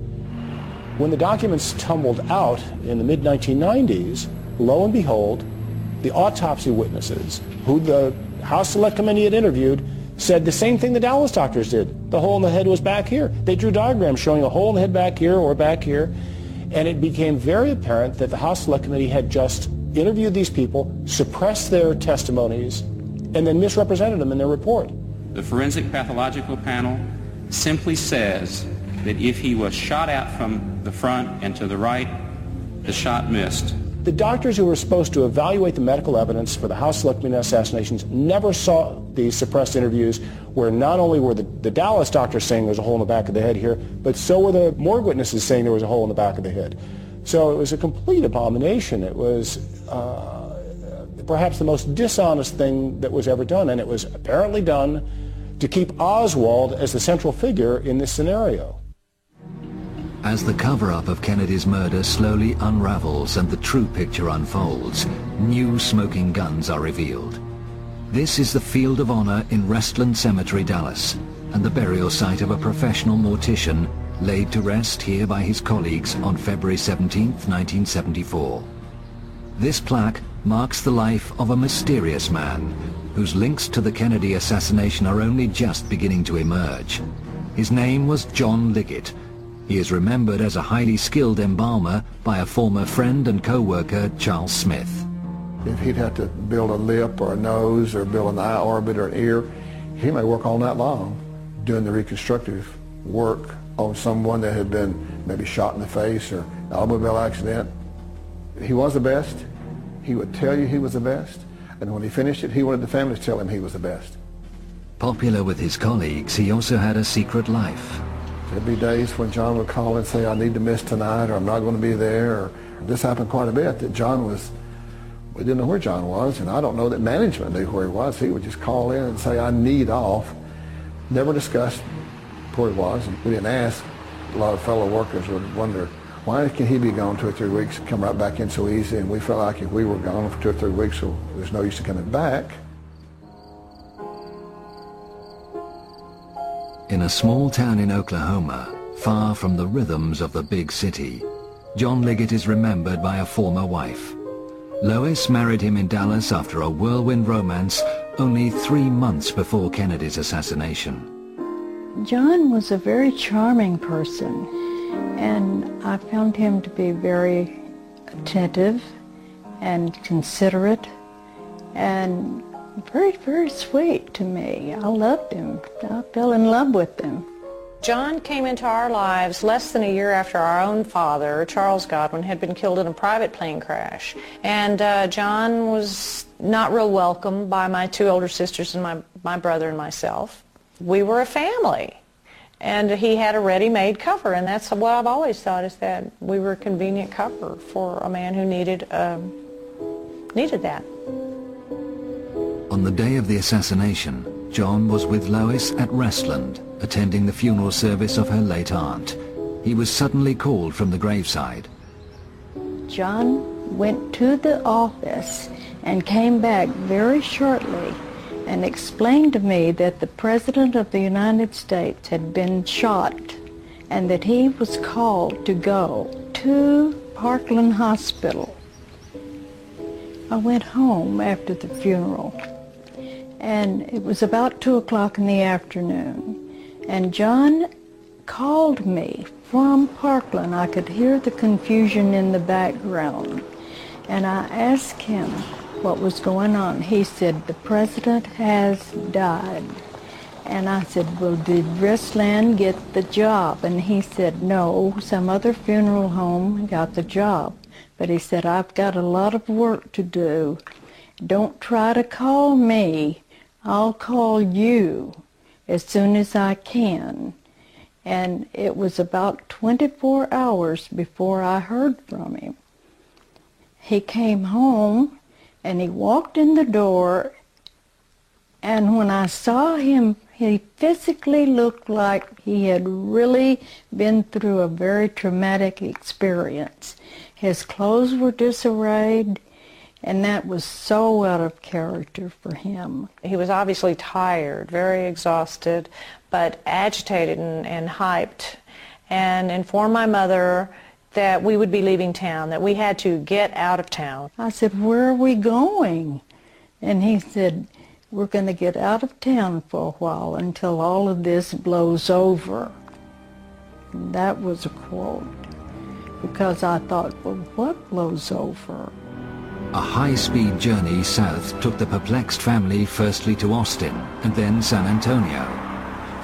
When the documents tumbled out in the mid-1990s, lo and behold, the autopsy witnesses, who the House Select Committee had interviewed, said the same thing the Dallas doctors did. The hole in the head was back here. They drew diagrams showing a hole in the head back here or back here, and it became very apparent that the House Select Committee had just interviewed these people, suppressed their testimonies, and then misrepresented them in their report.
The forensic pathological panel simply says that if he was shot at from the front and to the right, the shot missed.
The doctors who were supposed to evaluate the medical evidence for the House Select Committee on Assassinations never saw these suppressed interviews where not only were the Dallas doctors saying there was a hole in the back of the head here, but so were the morgue witnesses saying there was a hole in the back of the head. So it was a complete abomination. It was perhaps the most dishonest thing that was ever done, and it was apparently done to keep Oswald as the central figure in this scenario.
As the cover-up of Kennedy's murder slowly unravels and the true picture unfolds, new smoking guns are revealed. This is the Field of Honor in Restland Cemetery, Dallas, and the burial site of a professional mortician laid to rest here by his colleagues on February 17, 1974. This plaque marks the life of a mysterious man whose links to the Kennedy assassination are only just beginning to emerge. His name was John Liggett. He is remembered as a highly skilled embalmer by a former friend and co-worker, Charles Smith.
If he'd have to build a lip or a nose or build an eye orbit or an ear, he may work all night long doing the reconstructive work on someone that had been maybe shot in the face or an automobile accident. He was the best. He would tell you he was the best. And when he finished it, he wanted the family to tell him he was the best.
Popular with his colleagues, he also had a secret life.
There'd be days when John would call and say, I need to miss tonight, or I'm not going to be there. Or this happened quite a bit, that we didn't know where John was, and I don't know that management knew where he was. He would just call in and say, I need off. Never discussed where he was, and we didn't ask. A lot of fellow workers would wonder, why can he be gone 2 or 3 weeks and come right back in so easy? And we felt like if we were gone for 2 or 3 weeks, so there's no use in coming back.
In a small town in Oklahoma, far from the rhythms of the big city, John Liggett is remembered by a former wife. Lois married him in Dallas after a whirlwind romance only 3 months before Kennedy's assassination.
John was a very charming person, and I found him to be very attentive and considerate and very, very sweet to me. I loved him. I fell in love with him.
John came into our lives less than a year after our own father, Charles Godwin, had been killed in a private plane crash. And John was not real welcome by my 2 older sisters and my brother and myself. We were a family. And he had a ready-made cover, and that's what I've always thought, is that we were a convenient cover for a man who needed that.
On the day of the assassination, John was with Lois at Restland, attending the funeral service of her late aunt. He was suddenly called from the graveside.
John went to the office and came back very shortly and explained to me that the President of the United States had been shot and that he was called to go to Parkland Hospital. I went home after the funeral, and it was about 2 o'clock in the afternoon, and John called me from Parkland. I could hear the confusion in the background, and I asked him
what was going on. He said, the president has died. And I said, well, did Restland get the job? And he said, no, some other funeral home got the job. But he said, I've got a lot of work to do. Don't try to call me. I'll call you as soon as I can. And it was about 24 hours before I heard from him. He came home and he walked in the door, and when I saw him, he physically looked like he had really been through a very traumatic experience. His clothes were disarrayed, and that was so out of character for him.
He was obviously tired, very exhausted, but agitated and hyped, and informed my mother that we would be leaving town, that we had to get out of town.
I said, where are we going? And he said, we're going to get out of town for a while until all of this blows over. And that was a quote, because I thought, well, what blows over?
A high-speed journey south took the perplexed family firstly to Austin and then San Antonio.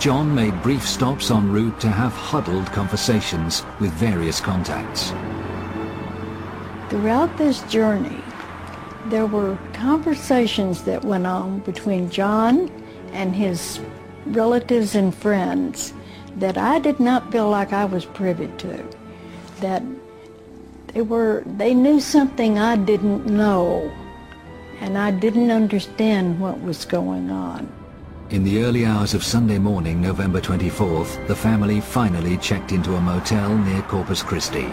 John made brief stops en route to have huddled conversations with various contacts.
Throughout this journey, there were conversations that went on between John and his relatives and friends that I did not feel like I was privy to. That they knew something I didn't know, and I didn't understand what was going on.
In the early hours of Sunday morning, November 24th, the family finally checked into a motel near Corpus Christi.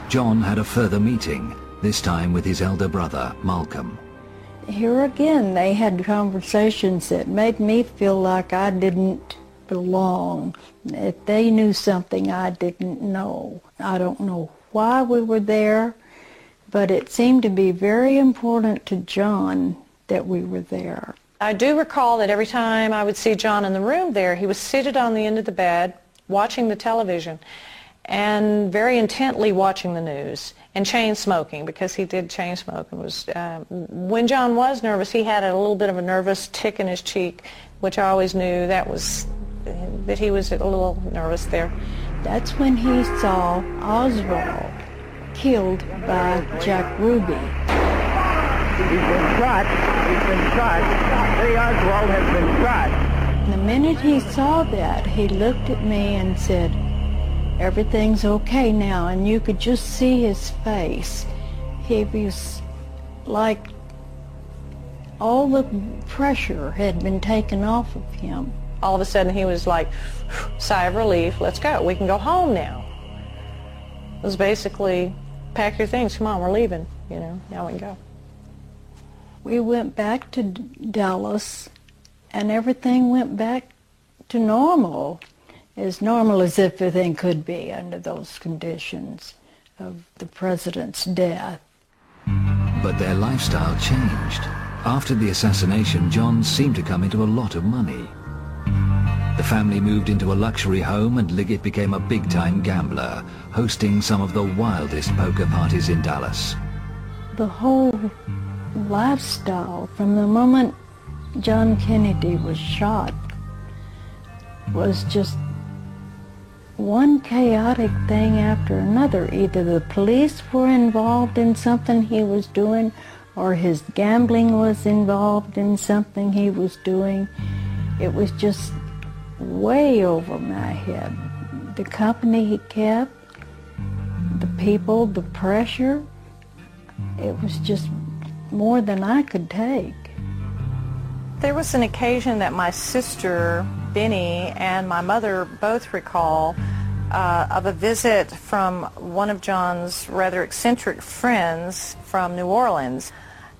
John had a further meeting, this time with his elder brother, Malcolm.
Here again, they had conversations that made me feel like I didn't belong, that they knew something I didn't know. I don't know why we were there, but it seemed to be very important to John that we were there.
I do recall that every time I would see John in the room there, he was seated on the end of the bed, watching the television, and very intently watching the news, and chain smoking, because he did chain smoke. And was when John was nervous, he had a little bit of a nervous tick in his cheek, which I always knew that he was a little nervous there.
That's when he saw Oswald killed by Jack Ruby.
He's been shot. He's been shot. Lee Oswald has been shot.
The minute he saw that, he looked at me and said, everything's okay now, and you could just see his face. He was like all the pressure had been taken off of him.
All of a sudden he was like, sigh of relief, let's go, we can go home now. It was basically, pack your things, come on, we're leaving, now we can go.
We went back to Dallas, and everything went back to normal as everything could be under those conditions of the president's death.
But their lifestyle changed. After the assassination, John seemed to come into a lot of money. The family moved into a luxury home, and Liggett became a big-time gambler, hosting some of the wildest poker parties in Dallas.
The whole lifestyle, from the moment John Kennedy was shot, was just one chaotic thing after another. Either the police were involved in something he was doing, or his gambling was involved in something he was doing. It was just way over my head. The company he kept, the people, the pressure, it was just more than I could take.
There was an occasion that my sister, Benny, and my mother both recall of a visit from one of John's rather eccentric friends from New Orleans.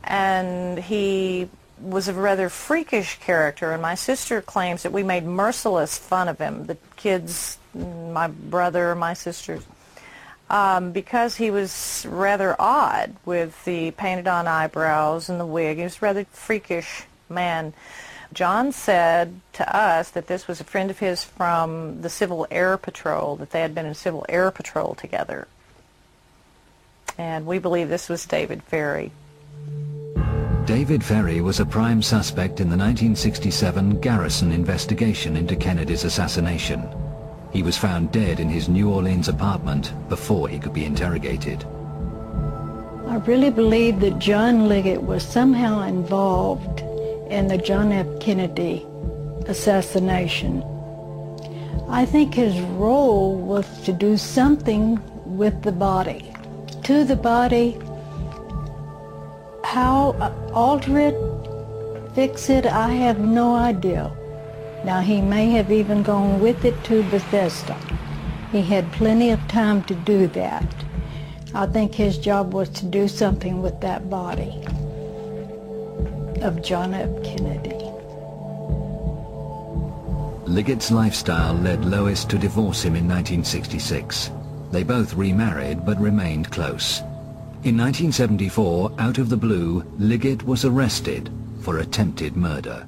And he was a rather freakish character, and my sister claims that we made merciless fun of him, the kids, my brother, my sisters, because he was rather odd with the painted-on eyebrows and the wig. He was a rather freakish man. John said to us that this was a friend of his from the Civil Air Patrol, that they had been in Civil Air Patrol together. And we believe this was David Ferrie.
David Ferrie was a prime suspect in the 1967 Garrison investigation into Kennedy's assassination. He was found dead in his New Orleans apartment before he could be interrogated.
I really believe that John Liggett was somehow involved in the John F. Kennedy assassination. I think his role was to do something with the body. To the body, how alter it, fix it, I have no idea. Now, he may have even gone with it to Bethesda. He had plenty of time to do that. I think his job was to do something with that body of John F. Kennedy.
Liggett's lifestyle led Lois to divorce him in 1966. They both remarried but remained close. In 1974, out of the blue, Liggett was arrested for attempted murder.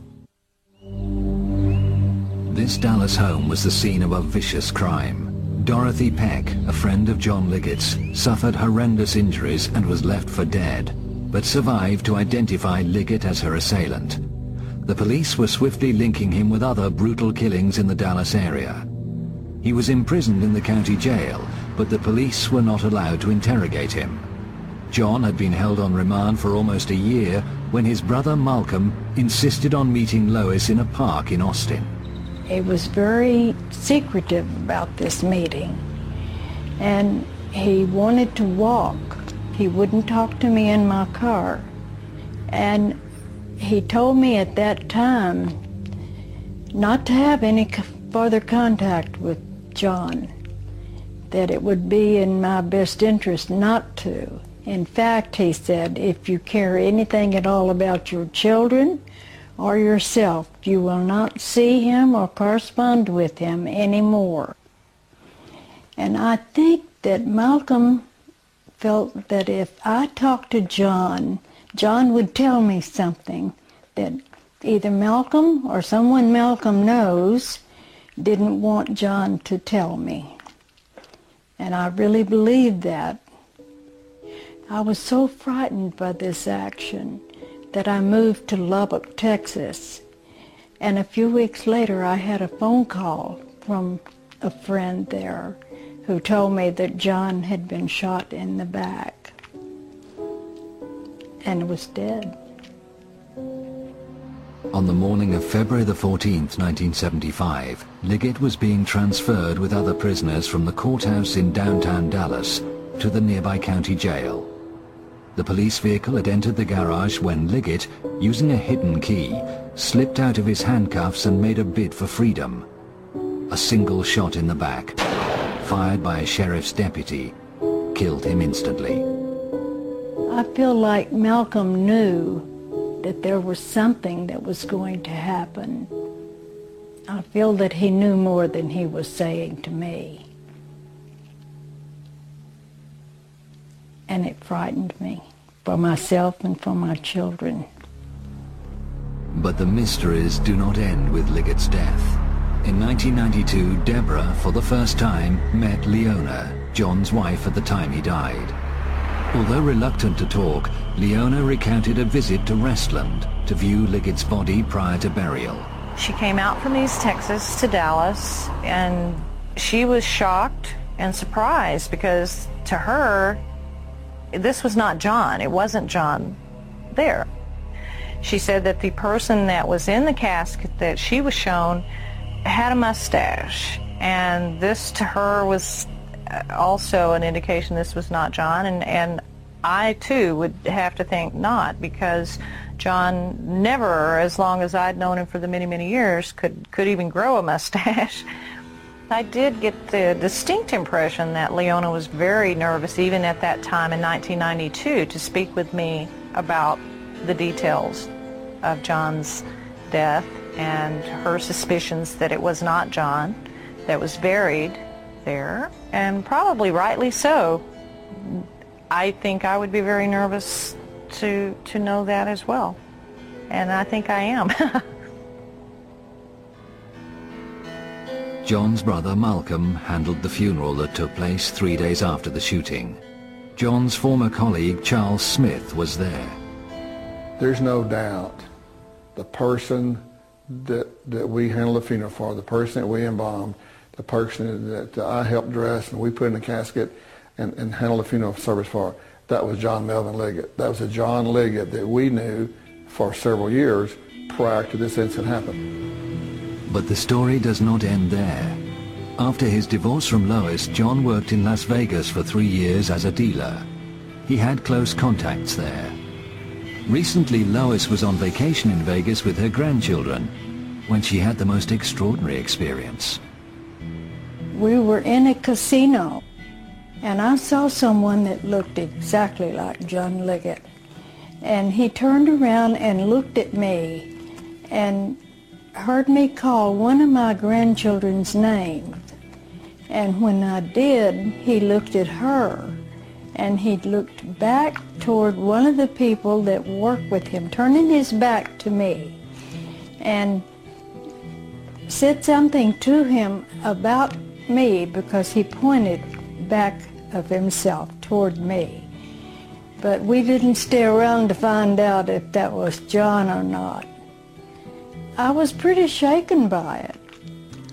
This Dallas home was the scene of a vicious crime. Dorothy Peck, a friend of John Liggett's, suffered horrendous injuries and was left for dead, but survived to identify Liggett as her assailant. The police were swiftly linking him with other brutal killings in the Dallas area. He was imprisoned in the county jail, but the police were not allowed to interrogate him. John had been held on remand for almost a year when his brother Malcolm insisted on meeting Lois in a park in Austin.
He was very secretive about this meeting, and he wanted to walk. He wouldn't talk to me in my car, and he told me at that time not to have any further contact with John, that it would be in my best interest not to. In fact, he said, if you care anything at all about your children or yourself, you will not see him or correspond with him anymore. And I think that Malcolm felt that if I talked to John, John would tell me something that either Malcolm or someone Malcolm knows didn't want John to tell me. And I really believed that. I was so frightened by this action that I moved to Lubbock, Texas. And a few weeks later, I had a phone call from a friend there who told me that John had been shot in the back and was dead.
On the morning of February the 14th, 1975, Liggett was being transferred with other prisoners from the courthouse in downtown Dallas to the nearby county jail. The police vehicle had entered the garage when Liggett, using a hidden key, slipped out of his handcuffs and made a bid for freedom. A single shot in the back, fired by a sheriff's deputy, killed him instantly.
I feel like Malcolm knew that there was something that was going to happen. I feel that he knew more than he was saying to me. And it frightened me, for myself and for my children.
But the mysteries do not end with Liggett's death. In 1992, Deborah, for the first time, met Leona, John's wife at the time he died. Although reluctant to talk, Leona recounted a visit to Restland to view Liggett's body prior to burial.
She came out from East Texas to Dallas, and she was shocked and surprised because to her, this was not John. It wasn't John there. She said that the person that was in the casket that she was shown had a mustache, and this to her was also an indication this was not John, and I too would have to think not, because John never, as long as I'd known him for the many, many years, could even grow a mustache. I did get the distinct impression that Leona was very nervous, even at that time in 1992, to speak with me about the details of John's death and her suspicions that it was not John that was buried there, and probably rightly so. I think I would be very nervous to know that as well, and I think I am.
John's brother Malcolm handled the funeral that took place 3 days after the shooting. John's former colleague Charles Smith was there.
There's no doubt the person that we handled the funeral for, the person that we embalmed, the person that I helped dress and we put in the casket and handled the funeral service for, that was John Melvin Liggett. That was a John Liggett that we knew for several years prior to this incident happening.
But the story does not end there. After his divorce from Lois, John worked in Las Vegas for 3 years as a dealer. He had close contacts there. Recently, Lois was on vacation in Vegas with her grandchildren when she had the most extraordinary experience.
We were in a casino, and I saw someone that looked exactly like John Liggett. And he turned around and looked at me and heard me call one of my grandchildren's names. And when I did, he looked at her, and he looked back toward one of the people that worked with him, turning his back to me, and said something to him about me because he pointed back of himself toward me. But we didn't stay around to find out if that was John or not. I was pretty shaken by it.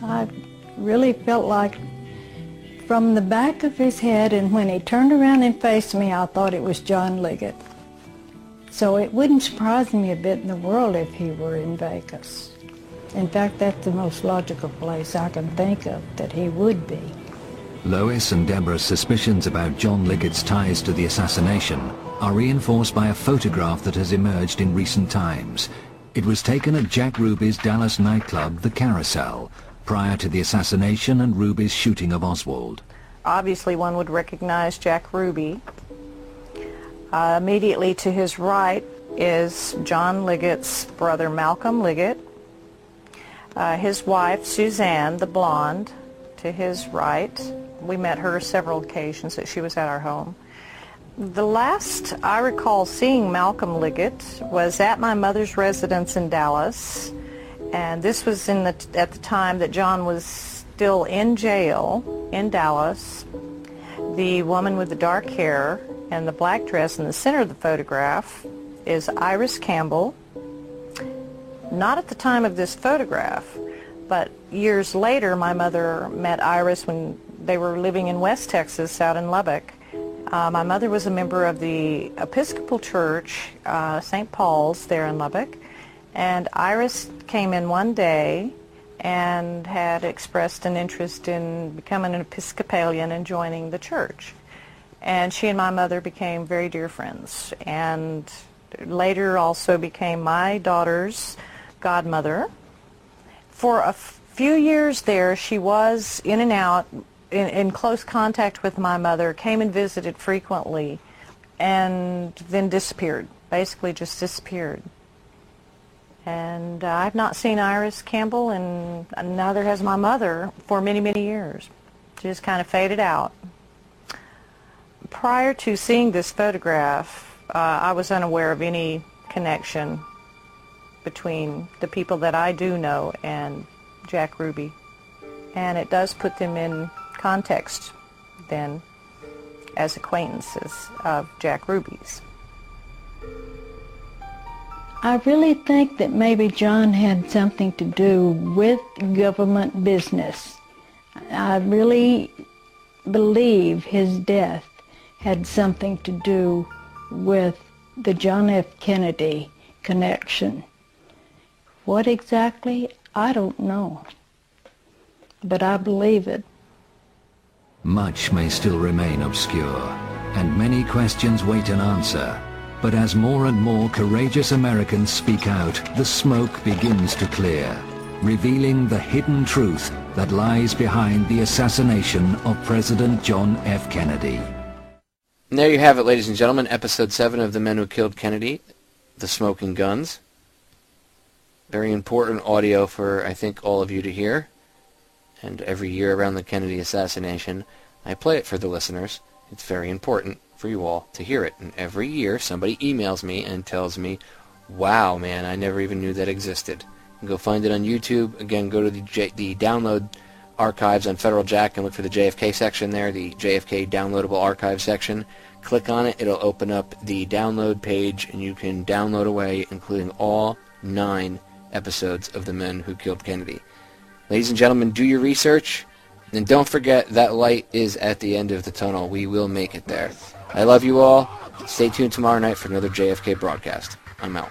I really felt like from the back of his head, and when he turned around and faced me, I thought it was John Liggett. So it wouldn't surprise me a bit in the world if he were in Vegas. In fact, that's the most logical place I can think of that he would be.
Lois and Deborah's suspicions about John Liggett's ties to the assassination are reinforced by a photograph that has emerged in recent times. It was taken at Jack Ruby's Dallas nightclub, The Carousel, prior to the assassination and Ruby's shooting of Oswald.
Obviously, one would recognize Jack Ruby. Immediately to his right is John Liggett's brother, Malcolm Liggett. His wife, Suzanne, the blonde, to his right. We met her several occasions that she was at our home. The last I recall seeing Malcolm Liggett was at my mother's residence in Dallas, and this was at the time that John was still in jail in Dallas. The woman with the dark hair and the black dress in the center of the photograph is Iris Campbell. Not at the time of this photograph, but years later my mother met Iris when they were living in West Texas out in Lubbock. My mother was a member of the Episcopal Church, St. Paul's there in Lubbock, and Iris came in one day and had expressed an interest in becoming an Episcopalian and joining the church. And she and my mother became very dear friends, and later also became my daughter's godmother. For a few years there, she was in and out, in close contact with my mother, came and visited frequently, and then disappeared, basically just disappeared. And I've not seen Iris Campbell, and neither has my mother, for many, many years. She just kind of faded out. Prior to seeing this photograph, I was unaware of any connection between the people that I do know and Jack Ruby. And it does put them in context then as acquaintances of Jack Ruby's.
I really think that maybe John had something to do with government business. I really believe his death had something to do with the John F. Kennedy connection. What exactly, I don't know, but I believe it.
Much may still remain obscure, and many questions wait an answer. But as more and more courageous Americans speak out, the smoke begins to clear, revealing the hidden truth that lies behind the assassination of President John F. Kennedy.
And there you have it, ladies and gentlemen, Episode 7 of The Men Who Killed Kennedy, The Smoking Guns. Very important audio for, I think, all of you to hear. And every year around the Kennedy assassination, I play it for the listeners. It's very important for you all to hear it. And every year, somebody emails me and tells me, wow, man, I never even knew that existed. You can go find it on YouTube. Again, go to the download archives on Federal Jack and look for the JFK section there, the JFK downloadable archive section. Click on it. It'll open up the download page, and you can download away, including all 9 episodes of The Men Who Killed Kennedy. Ladies and gentlemen, do your research, and don't forget that light is at the end of the tunnel. We will make it there. I love you all. Stay tuned tomorrow night for another JFK broadcast. I'm out.